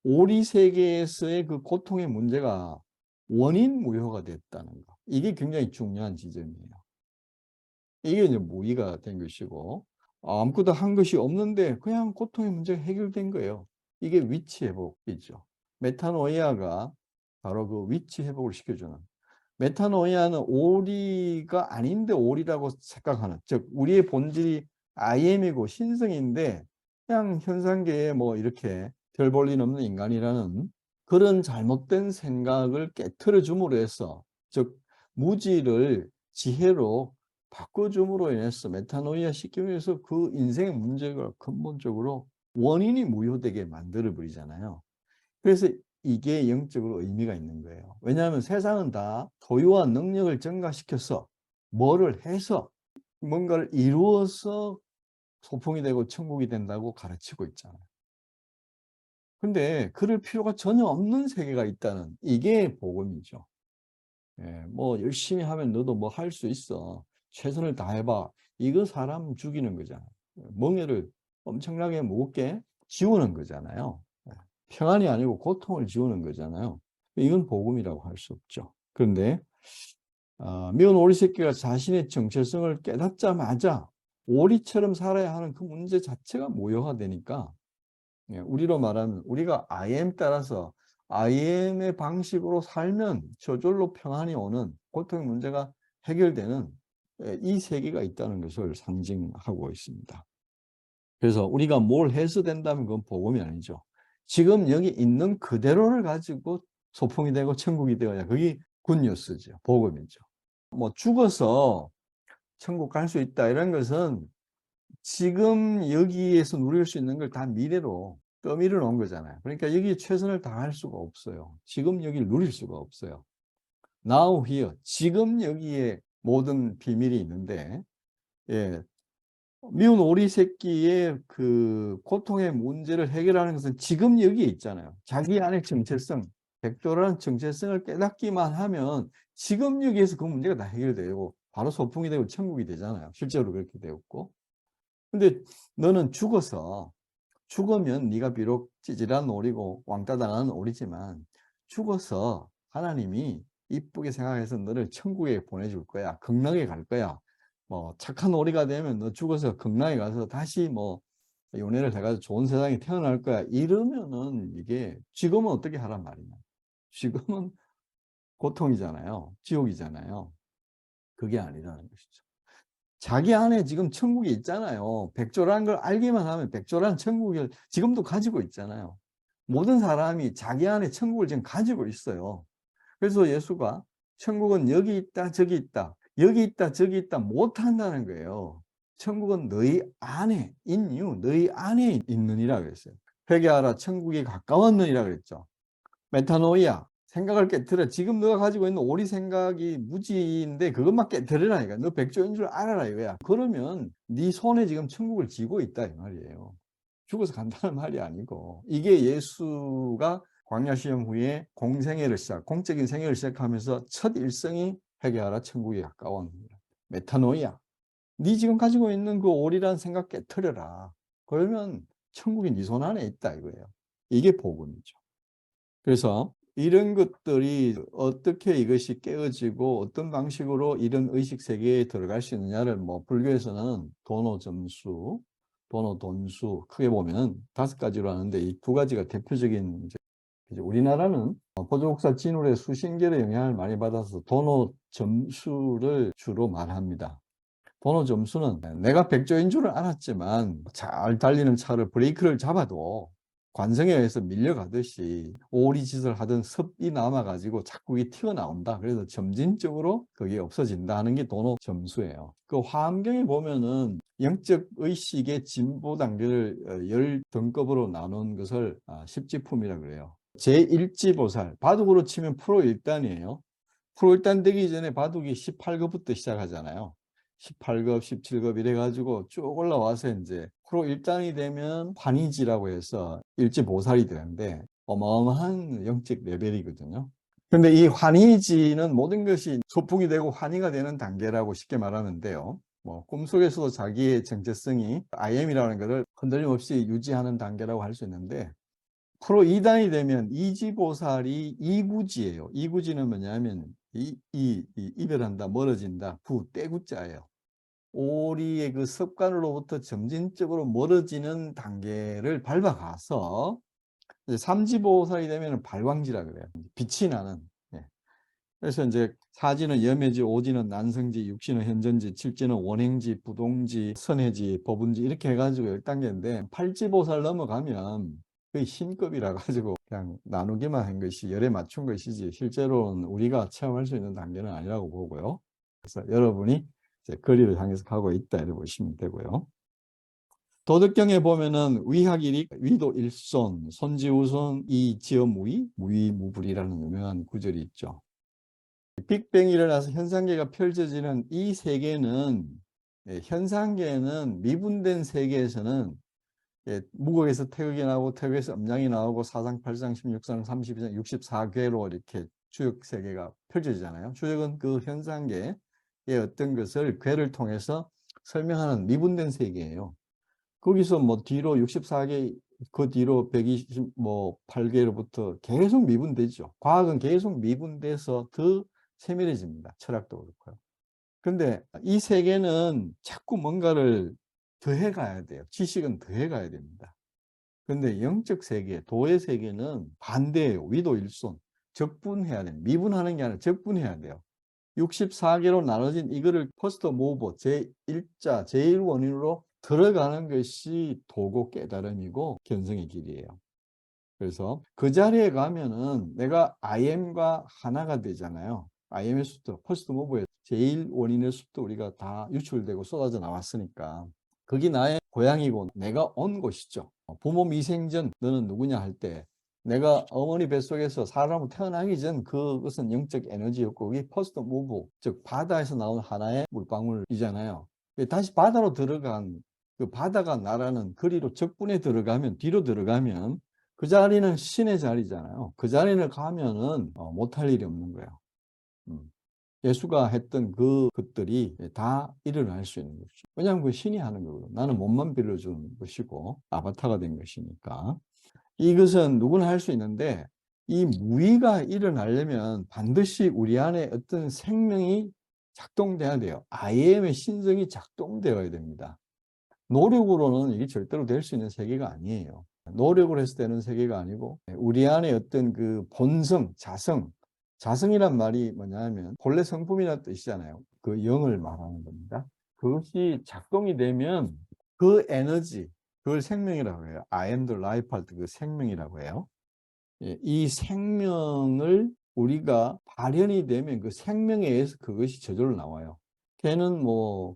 S1: 오리 세계에서의 그 고통의 문제가 원인 무효가 됐다는 거. 이게 굉장히 중요한 지점이에요. 이게 이제 무의가 된 것이고 아무것도 한 것이 없는데 그냥 고통의 문제가 해결된 거예요. 이게 위치 회복이죠. 메타노이아가 바로 그 위치 회복을 시켜주는. 메타노이아는 오리가 아닌데 오리라고 착각하는, 즉 우리의 본질이 IM이고 신성인데 그냥 현상계에 뭐 이렇게 별 볼 일 없는 인간이라는 그런 잘못된 생각을 깨트려 줌으로 해서, 즉 무지를 지혜로 바꿔줌으로 인해서 메타노이아 시킴으로 해서 그 인생의 문제가 근본적으로 원인이 무효되게 만들어 버리잖아요. 그래서 이게 영적으로 의미가 있는 거예요. 왜냐하면 세상은 다 소유와 능력을 증가시켜서 뭐를 해서 뭔가를 이루어서 소풍이 되고 천국이 된다고 가르치고 있잖아요. 근데 그럴 필요가 전혀 없는 세계가 있다는, 이게 복음이죠. 예, 뭐 열심히 하면 너도 뭐 할 수 있어. 최선을 다해봐. 이거 사람 죽이는 거잖아요. 멍에를 엄청나게 무겁게 지우는 거잖아요. 예, 평안이 아니고 고통을 지우는 거잖아요. 이건 복음이라고 할 수 없죠. 그런데 미운 오리 새끼가 자신의 정체성을 깨닫자마자 오리처럼 살아야 하는 그 문제 자체가 모형화되니까, 예, 우리로 말하면 우리가 I am 따라서 I am의 방식으로 살면 저절로 평안이 오는 고통의 문제가 해결되는 이 세계가 있다는 것을 상징하고 있습니다. 그래서 우리가 뭘 해서 된다면 그건 복음이 아니죠. 지금 여기 있는 그대로를 가지고 소풍이 되고 천국이 되어야 그게 굿뉴스죠. 복음이죠. 뭐 죽어서 천국 갈 수 있다 이런 것은 지금 여기에서 누릴 수 있는 걸 다 미래로 떠밀어 놓은 거잖아요. 그러니까 여기에 최선을 다할 수가 없어요. 지금 여기를 누릴 수가 없어요. Now here, 지금 여기에 모든 비밀이 있는데, 예, 미운 오리 새끼의 그 고통의 문제를 해결하는 것은 지금 여기에 있잖아요. 자기 안의 정체성, 백조라는 정체성을 깨닫기만 하면 지금 여기에서 그 문제가 다 해결되고 바로 소풍이 되고 천국이 되잖아요. 실제로 그렇게 되었고. 근데 너는 죽으면 네가 비록 찌질한 오리고 왕따 당하는 오리지만 죽어서 하나님이 이쁘게 생각해서 너를 천국에 보내줄 거야. 극락에 갈 거야. 뭐 착한 오리가 되면 너 죽어서 극락에 가서 다시 뭐 연애를 해가지고 좋은 세상에 태어날 거야. 이러면은 이게 지금은 어떻게 하란 말이냐. 지금은 고통이잖아요. 지옥이잖아요. 그게 아니라는 것이죠. 자기 안에 지금 천국이 있잖아요. 백조라는 걸 알기만 하면 백조라는 천국을 지금도 가지고 있잖아요. 모든 사람이 자기 안에 천국을 지금 가지고 있어요. 그래서 예수가 천국은 여기 있다 저기 있다 여기 있다 저기 있다 못한다는 거예요. 천국은 너희 안에 in you, 너희 안에 있느니라 그랬어요. 회개하라 천국이 가까웠느니라 그랬죠. 메타노이아, 생각을 깨트려. 지금 너가 가지고 있는 오리 생각이 무지인데 그것만 깨트려라 이거야. 너 백조인 줄 알아라 이거야. 그러면 네 손에 지금 천국을 쥐고 있다 이 말이에요. 죽어서 간다는 말이 아니고, 이게 예수가 광야 시험 후에 공적인 생애를 시작하면서 첫 일성이 회개하라 천국에 가까운 메타노이아. 네 지금 가지고 있는 그 오리란 생각 깨트려라. 그러면 천국이 네 손 안에 있다 이거예요. 이게 복음이죠. 그래서 이런 것들이 어떻게 이것이 깨어지고 어떤 방식으로 이런 의식 세계에 들어갈 수 있느냐를 불교에서는 도노 점수, 도노 돈수 크게 보면 5가지로 하는데 이 2가지가 대표적인 이제 우리나라는 보조국사 진울의 수신결의 영향을 많이 받아서 도노 점수를 주로 말합니다. 도노 점수는 내가 백조인 줄은 알았지만 잘 달리는 차를 브레이크를 잡아도 관성에 의해서 밀려가듯이 오리짓을 하던 섭이 남아가지고 자꾸 이게 튀어나온다. 그래서 점진적으로 그게 없어진다 하는 게 도노 점수예요. 그 화엄경에 보면은 영적 의식의 진보 단계를 10등급으로 나눈 것을 십지품이라고 그래요. 제1지보살, 바둑으로 치면 프로 1단이에요. 프로 1단 되기 전에 바둑이 18급부터 시작하잖아요. 18급, 17급 이래가지고 쭉 올라와서 이제 프로 1단이 되면 환희지라고 해서 일지보살이 되는데 어마어마한 영적 레벨이거든요. 근데 이 환희지는 모든 것이 소풍이 되고 환희가 되는 단계라고 쉽게 말하면 돼요. 꿈속에서도 자기의 정체성이 I am이라는 것을 흔들림 없이 유지하는 단계라고 할 수 있는데, 프로 2단이 되면 이지보살이 이구지예요. 이구지는 뭐냐면 이별한다, 멀어진다, 떼구자예요. 오리의 그 습관으로부터 점진적으로 멀어지는 단계를 밟아가서 이제 삼지보살이 되면 발광지라 그래요. 빛이 나는. 예. 그래서 이제 사지는 염해지, 오지는 난성지, 육지는 현전지, 칠지는 원행지, 부동지, 선해지, 법운지 이렇게 해가지고 10단계인데 8지보살 넘어가면 그 흰급이라 가지고 그냥 나누기만 한 것이 열에 맞춘 것이지 실제로는 우리가 체험할 수 있는 단계는 아니라고 보고요. 그래서 여러분이 이제 거리를 향해서 가고 있다 이렇게 보시면 되고요. 도덕경에 보면은 위학일익, 위도일손, 손지우손, 이지어무의, 무위무불이라는 유명한 구절이 있죠. 빅뱅이 일어나서 현상계가 펼쳐지는 이 세계는, 현상계는 미분된 세계에서는 무극에서 태극이 나오고 태극에서 음양이 나오고 사상, 팔상, 16상, 32상, 64괴로 이렇게 주역세계가 펼쳐지잖아요. 주역은 그 현상계의 어떤 것을 괴를 통해서 설명하는 미분된 세계예요. 거기서 뒤로 64개, 그 뒤로 128개로부터 계속 미분되죠. 과학은 계속 미분돼서 더 세밀해집니다. 철학도 그렇고요. 근데 이 세계는 자꾸 뭔가를 더해 가야 돼요. 지식은 더해 가야 됩니다. 근데 영적 세계, 도의 세계는 반대예요. 위도일손. 적분해야 돼요. 미분하는 게 아니라 적분해야 돼요. 64개로 나눠진 이거를 퍼스트 모버, 제1자, 제1원인으로 들어가는 것이 도고 깨달음이고 견성의 길이에요. 그래서 그 자리에 가면은 내가 I am과 하나가 되잖아요. I am의 숲도, 퍼스트 모버의 제1원인의 숲도 우리가 다 유출되고 쏟아져 나왔으니까 거기 나의 고향이고 내가 온 곳이죠. 부모 미생전 너는 누구냐 할 때 내가 어머니 뱃속에서 사람으로 태어나기 전 그것은 영적 에너지였고 그게 퍼스트 무브, 즉 바다에서 나온 하나의 물방울이잖아요. 다시 바다로 들어간 그 바다가 나라는 거리로 적분에 들어가면, 뒤로 들어가면 그 자리는 신의 자리잖아요. 그 자리를 가면은 못할 일이 없는 거예요. 예수가 했던 것들이 다 일어날 수 있는 것이죠. 왜냐하면 그 신이 하는 거거든요. 나는 몸만 빌려주는 것이고 아바타가 된 것이니까. 이것은 누구나 할 수 있는데 이 무의가 일어나려면 반드시 우리 안에 어떤 생명이 작동돼야 돼요. I am의 신성이 작동되어야 됩니다. 노력으로는 이게 절대로 될 수 있는 세계가 아니에요. 노력을 해서 되는 세계가 아니고 우리 안에 어떤 그 본성, 자성이란 말이 뭐냐면 본래 성품이라는 뜻이잖아요. 그 영을 말하는 겁니다. 그것이 작동이 되면 그 에너지, 그걸 생명이라고 해요. I am the life 할 때 그 생명이라고 해요. 이 생명을 우리가 발현이 되면 그 생명에 의해서 그것이 저절로 나와요. 개는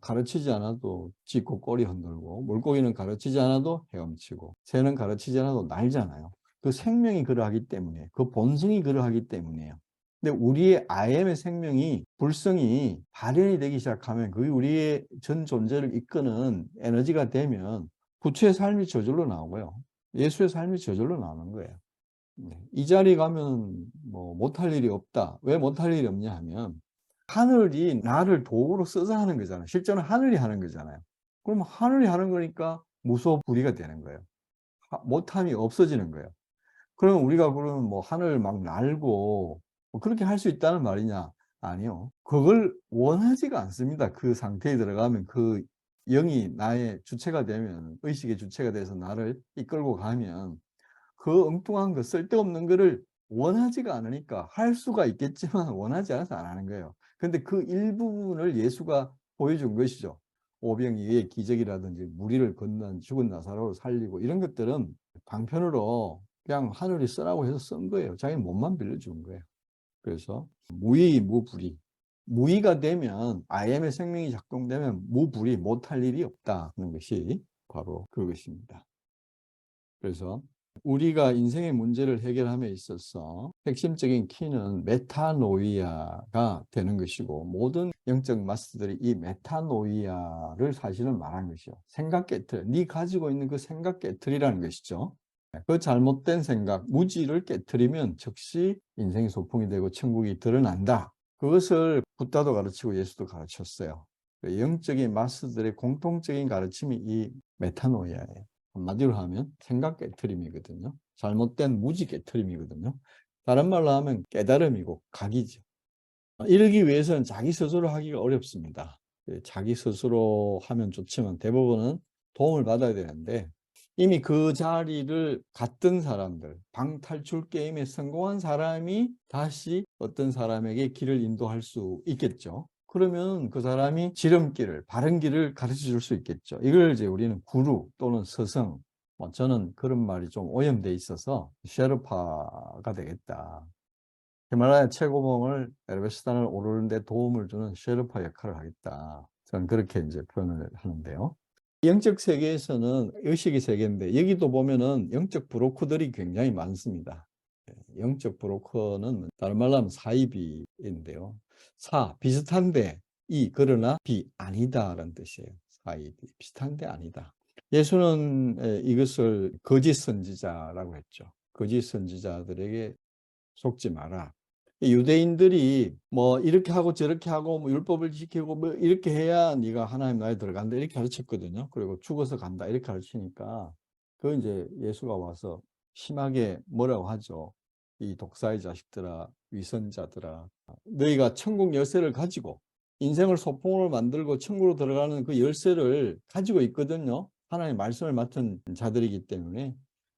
S1: 가르치지 않아도 짖고 꼬리 흔들고, 물고기는 가르치지 않아도 헤엄치고, 새는 가르치지 않아도 날잖아요. 그 생명이 그러하기 때문에, 그 본성이 그러하기 때문이에요. 근데 우리의 IM의 생명이, 불성이 발현이 되기 시작하면 그게 우리의 전 존재를 이끄는 에너지가 되면 부처의 삶이 저절로 나오고요. 예수의 삶이 저절로 나오는 거예요. 이 자리 가면 뭐 못할 일이 없다. 왜 못할 일이 없냐 하면 하늘이 나를 도구로 써서 하는 거잖아요. 실제는 하늘이 하는 거잖아요. 그럼 하늘이 하는 거니까 무소불위가 되는 거예요. 못함이 없어지는 거예요. 그럼 우리가 그러면 뭐 하늘 막 날고 뭐 그렇게 할 수 있다는 말이냐? 아니요. 그걸 원하지가 않습니다. 그 상태에 들어가면, 그 영이 나의 주체가 되면, 의식의 주체가 돼서 나를 이끌고 가면 그 엉뚱한 거, 쓸데없는 거를 원하지가 않으니까 할 수가 있겠지만 원하지 않아서 안 하는 거예요. 근데 그 일부분을 예수가 보여준 것이죠. 오병이의 기적이라든지 무리를 건넌 죽은 나사로를 살리고 이런 것들은 방편으로 그냥 하늘이 쓰라고 해서 쓴 거예요. 자기 몸만 빌려준 거예요. 그래서 무의 무불이. 무의가 되면, IM의 생명이 작동되면 무불이, 못할 일이 없다는 것이 바로 그것입니다. 그래서 우리가 인생의 문제를 해결함에 있어서 핵심적인 키는 메타노이아가 되는 것이고, 모든 영적 마스터들이 이 메타노이아를 사실은 말하는 것이죠. 생각 깨틀, 네 가지고 있는 그 생각 깨틀이라는 것이죠. 그 잘못된 생각, 무지를 깨트리면 즉시 인생이 소풍이 되고 천국이 드러난다. 그것을 붓다도 가르치고 예수도 가르쳤어요. 영적인 마스터들의 공통적인 가르침이 이 메타노이아예요. 한마디로 하면 생각 깨트림이거든요. 잘못된 무지 깨트림이거든요. 다른 말로 하면 깨달음이고 각이죠. 이러기 위해서는 자기 스스로 하기가 어렵습니다. 자기 스스로 하면 좋지만 대부분은 도움을 받아야 되는데, 이미 그 자리를 갔던 사람들, 방탈출 게임에 성공한 사람이 다시 어떤 사람에게 길을 인도할 수 있겠죠. 그러면 그 사람이 지름길을, 바른 길을 가르쳐 줄 수 있겠죠. 이걸 이제 우리는 구루 또는 스승, 저는 그런 말이 좀 오염돼 있어서 셰르파가 되겠다. 히말라야 최고봉을, 에베레스트산을 오르는 데 도움을 주는 셰르파 역할을 하겠다. 저는 그렇게 이제 표현을 하는데요. 영적 세계에서는 의식의 세계인데, 여기도 보면은 영적 브로커들이 굉장히 많습니다. 영적 브로커는 다른 말로 하면 사이비인데요. 비슷한데, 그러나 비, 아니다라는 뜻이에요. 사이비, 비슷한데 아니다. 예수는 이것을 거짓 선지자라고 했죠. 거짓 선지자들에게 속지 마라. 유대인들이 뭐 이렇게 하고 저렇게 하고 뭐 율법을 지키고 뭐 이렇게 해야 네가 하나님 나라에 들어간다 이렇게 가르쳤거든요. 그리고 죽어서 간다 이렇게 가르치니까 그 이제 예수가 와서 심하게 뭐라고 하죠. 이 독사의 자식들아, 위선자들아, 너희가 천국 열쇠를 가지고 인생을 소풍으로 만들고 천국으로 들어가는 그 열쇠를 가지고 있거든요. 하나님의 말씀을 맡은 자들이기 때문에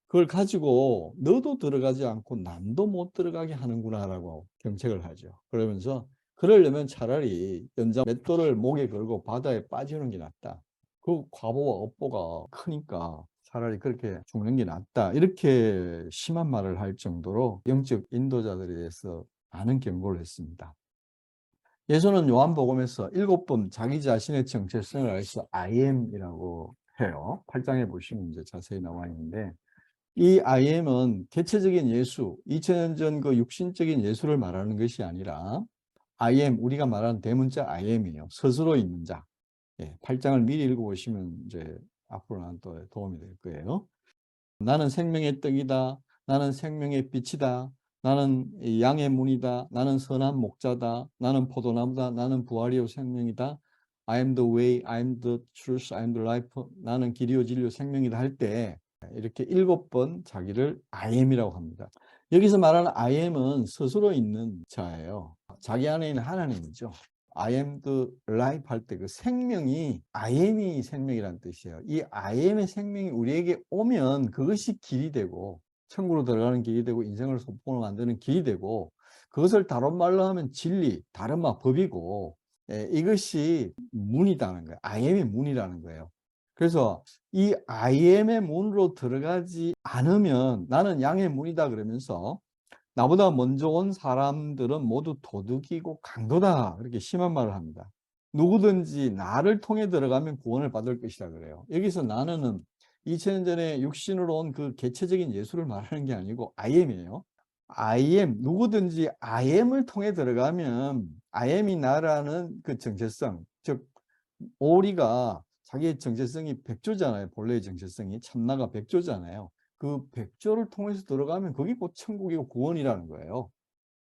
S1: 그걸 가지고 너도 들어가지 않고 남도 못 들어가게 하는구나라고 경책을 하죠. 그러면서 그러려면 차라리 연자 맷돌을 목에 걸고 바다에 빠지는 게 낫다. 그 과보와 업보가 크니까 차라리 그렇게 죽는 게 낫다. 이렇게 심한 말을 할 정도로 영적 인도자들에 대해서 많은 경고를 했습니다. 예수는 요한복음에서 7번 자기 자신의 정체성을 알려서 I am이라고 해요. 8장에 보시면 이제 자세히 나와 있는데, 이 I am은 개체적인 예수, 2000년 전 그 육신적인 예수를 말하는 것이 아니라 I am, 우리가 말하는 대문자 I am이에요. 스스로 있는 자. 8장을 미리 읽어보시면 이제 앞으로 난 또 도움이 될 거예요. 나는 생명의 떡이다. 나는 생명의 빛이다. 나는 양의 문이다. 나는 선한 목자다. 나는 포도나무다. 나는 부활이요 생명이다. I am the way, I am the truth, I am the life. 나는 길이요 진리요 생명이다 할 때 이렇게 7번 자기를 I am이라고 합니다. 여기서 말하는 I am은 스스로 있는 자예요. 자기 안에 있는 하나님이죠. I am the life 할 때 그 생명이 I am이 생명이라는 뜻이에요. 이 I am의 생명이 우리에게 오면 그것이 길이 되고 천국으로 들어가는 길이 되고 인생을 소풍으로 만드는 길이 되고, 그것을 다른 말로 하면 진리, 다른 말 법이고, 이것이 문이라는 거예요. I am의 문이라는 거예요. 그래서 이 I am의 문으로 들어가지 않으면 나는 양의 문이다 그러면서 나보다 먼저 온 사람들은 모두 도둑이고 강도다, 그렇게 심한 말을 합니다. 누구든지 나를 통해 들어가면 구원을 받을 것이다 그래요. 여기서 나는 2000년 전에 육신으로 온 그 개체적인 예수를 말하는 게 아니고 IM이에요. IM, 누구든지 IM을 통해 들어가면 IM이 나라는 그 정체성, 즉 오리가 자기의 정체성이 백조잖아요. 본래의 정체성이 참나가 백조잖아요. 그 백조를 통해서 들어가면 그게 곧 천국이고 구원이라는 거예요.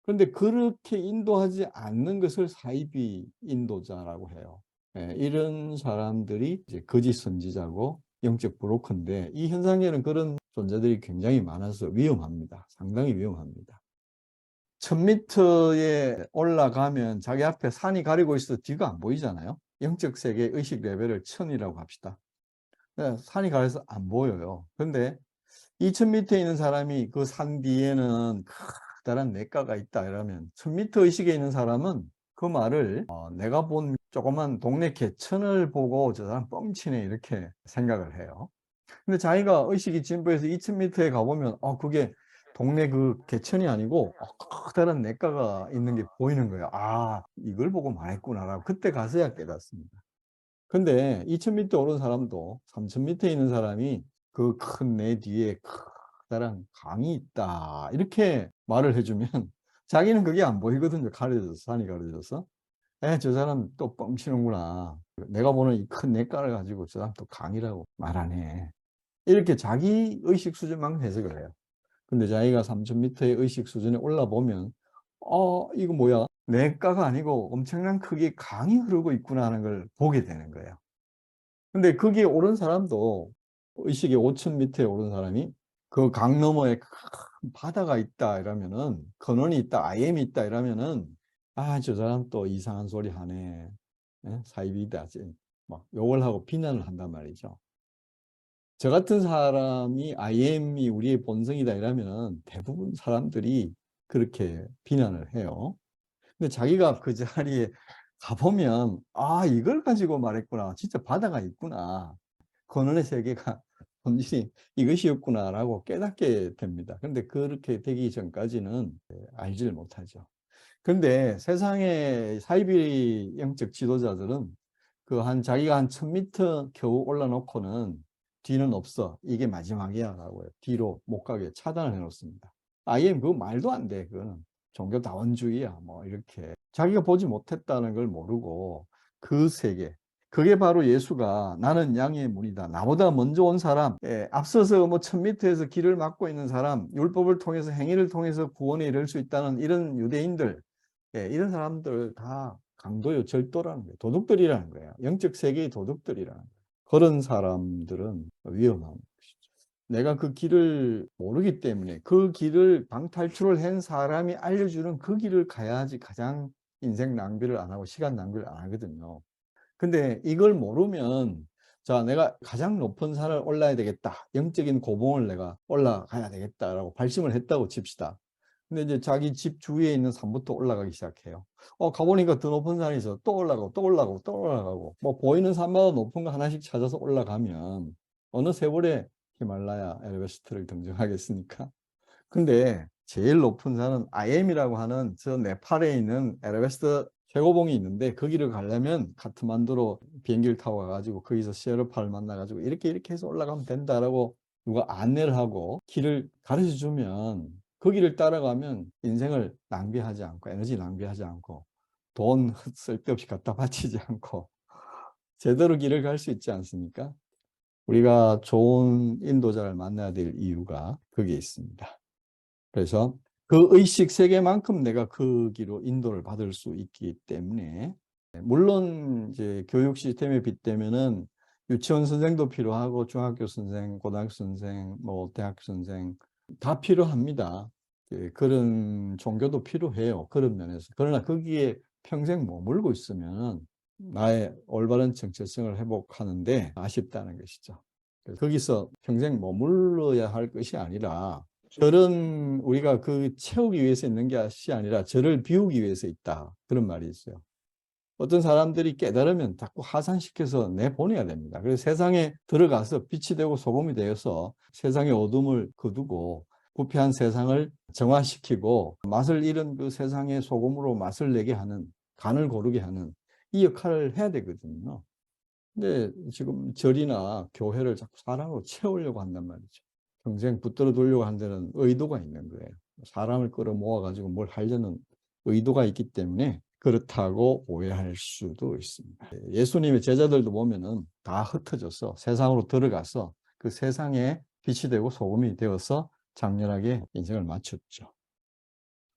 S1: 그런데 그렇게 인도하지 않는 것을 사이비 인도자라고 해요. 예, 이런 사람들이 이제 거짓 선지자고 영적 브로커인데, 이 현상에는 그런 존재들이 굉장히 많아서 위험합니다. 상당히 위험합니다. 1000m에 올라가면 자기 앞에 산이 가리고 있어서 뒤가 안 보이잖아요. 영적 세계 의식 레벨을 1000이라고 합시다. 산이 가려서 안 보여요. 근데 2000m에 있는 사람이 그 산 뒤에는 커다란 냇가가 있다 이러면 1000m 의식에 있는 사람은 그 말을 내가 본 조그만 동네 개천을 보고 저 사람 뻥치네 이렇게 생각을 해요. 근데 자기가 의식이 진보해서 2000m에 가보면 그게 동네 그 개천이 아니고 커다란 냇가가 있는 게 보이는 거예요. 아, 이걸 보고 말했구나라고 그때 가서야 깨닫습니다. 근데 2000m 오른 사람도 3000m에 있는 사람이 그 큰 내 뒤에 커다란 강이 있다 이렇게 말을 해주면 자기는 그게 안 보이거든요. 가려져서, 산이 가려져서. 저 사람 또 뻥치는구나. 내가 보는 이 큰 냇가를 가지고 저 사람 또 강이라고 말하네. 이렇게 자기 의식 수준만 해석을 해요. 근데 자기가 3000m의 의식 수준에 올라보면 이거 뭐야? 냇가가 아니고 엄청난 크기의 강이 흐르고 있구나 하는 걸 보게 되는 거예요. 근데 거기에 오른 사람도, 의식이 5000m에 오른 사람이 그 강 너머에 큰 바다가 있다 이러면은, 근원이 있다, IM이 있다 이러면은, 저 사람 또 이상한 소리 하네. 사이비다. 막 욕을 하고 비난을 한단 말이죠. 저 같은 사람이 IM이 우리의 본성이다 이러면 대부분 사람들이 그렇게 비난을 해요. 근데 자기가 그 자리에 가보면 이걸 가지고 말했구나. 진짜 바다가 있구나. 권원의 세계가 본질이 이것이었구나라고 깨닫게 됩니다. 근데 그렇게 되기 전까지는 알지를 못하죠. 근데 세상의 사이비 영적 지도자들은 자기가 한 1000m 겨우 올라놓고는 뒤는 없어. 이게 마지막이야. 라고 해요. 뒤로 못 가게 차단을 해 놓습니다. 아예 그거 말도 안 돼. 그거는 종교다원주의야. 뭐 이렇게. 자기가 보지 못했다는 걸 모르고 그 세계. 그게 바로 예수가 나는 양의 문이다. 나보다 먼저 온 사람, 앞서서 뭐 1000m에서 길을 막고 있는 사람, 율법을 통해서 행위를 통해서 구원에 이를 수 있다는 이런 유대인들, 이런 사람들 다 강도요, 절도라는 거예요. 도둑들이라는 거예요. 영적 세계의 도둑들이라는 거예요. 그런 사람들은 위험한 것이죠. 내가 그 길을 모르기 때문에 그 길을 방탈출을 한 사람이 알려주는 그 길을 가야지 가장 인생 낭비를 안 하고 시간 낭비를 안 하거든요. 근데 이걸 모르면, 자, 내가 가장 높은 산을 올라야 되겠다. 영적인 고봉을 내가 올라가야 되겠다라고 발심을 했다고 칩시다. 근데 이제 자기 집 주위에 있는 산부터 올라가기 시작해요. 가보니까 더 높은 산이 있어. 또 올라가고, 또 올라가고, 또 올라가고. 뭐, 보이는 산마다 높은 거 하나씩 찾아서 올라가면, 어느 세월에 히말라야 에베레스트를 등정하겠습니까? 근데 제일 높은 산은 IM이라고 하는 저 네팔에 있는 에베레스트 최고봉이 있는데, 거기를 가려면 카트만두로 비행기를 타고 가가지고 거기서 셰르파를 만나가지고 이렇게 해서 올라가면 된다라고 누가 안내를 하고 길을 가르쳐 주면, 그 길을 따라가면 인생을 낭비하지 않고 에너지 낭비하지 않고 돈 쓸데없이 갖다 바치지 않고 제대로 길을 갈 수 있지 않습니까? 우리가 좋은 인도자를 만나야 될 이유가 거기에 있습니다. 그래서 그 의식 세계만큼 내가 그 길로 인도를 받을 수 있기 때문에, 물론 이제 교육 시스템에 빗대면은 유치원 선생도 필요하고 중학교 선생, 고등학교 선생, 뭐 대학 선생 다 필요합니다. 그런 종교도 필요해요. 그런 면에서. 그러나 거기에 평생 머물고 있으면 나의 올바른 정체성을 회복하는데 아쉽다는 것이죠. 거기서 평생 머물러야 할 것이 아니라, 절은 우리가 채우기 위해서 있는 것이 아니라 절을 비우기 위해서 있다. 그런 말이 있어요. 어떤 사람들이 깨달으면 자꾸 하산시켜서 내보내야 됩니다. 그래서 세상에 들어가서 빛이 되고 소금이 되어서 세상의 어둠을 거두고 부패한 세상을 정화시키고 맛을 잃은 그 세상의 소금으로 맛을 내게 하는, 간을 고르게 하는 이 역할을 해야 되거든요. 근데 지금 절이나 교회를 자꾸 사람으로 채우려고 한단 말이죠. 평생 붙들어 두려고 한 데는 의도가 있는 거예요. 사람을 끌어모아 가지고 뭘 하려는 의도가 있기 때문에 그렇다고 오해할 수도 있습니다. 예수님의 제자들도 보면은 다 흩어져서 세상으로 들어가서 그 세상에 빛이 되고 소금이 되어서 장렬하게 인생을 마쳤죠.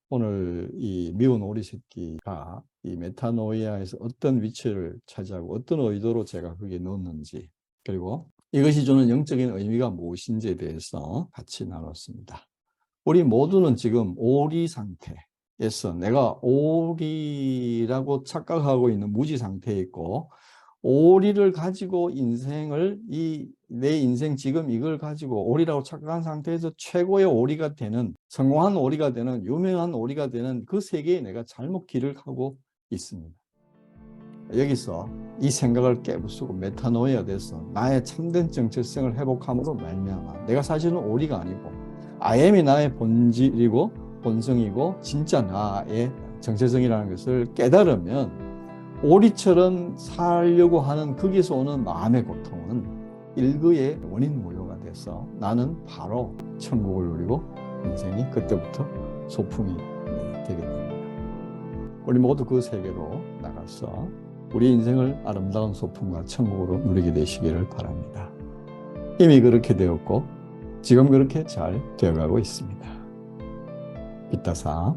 S1: 오늘 이 미운 오리 새끼가 이 메타노이아에서 어떤 위치를 차지하고 어떤 의도로 제가 거기에 넣었는지, 그리고 이것이 주는 영적인 의미가 무엇인지에 대해서 같이 나눴습니다. 우리 모두는 지금 오리 상태에서 내가 오리라고 착각하고 있는 무지 상태에 있고, 오리를 가지고 인생을 내 인생 지금 이걸 가지고 오리라고 착각한 상태에서 최고의 오리가 되는, 성공한 오리가 되는, 유명한 오리가 되는 그 세계에 내가 잘못 길을 가고 있습니다. 여기서 이 생각을 깨부수고 메타노이아 돼서 나의 참된 정체성을 회복함으로 말미암아 내가 사실은 오리가 아니고 I am이 나의 본질이고 본성이고 진짜 나의 정체성이라는 것을 깨달으면 오리처럼 살려고 하는 거기서 오는 마음의 고통은 일거의 원인 무효가 돼서 나는 바로 천국을 누리고 인생이 그때부터 소풍이 되게 됩니다. 우리 모두 그 세계로 나가서 우리 인생을 아름다운 소풍과 천국으로 누리게 되시기를 바랍니다. 이미 그렇게 되었고 지금 그렇게 잘 되어가고 있습니다. 빗다사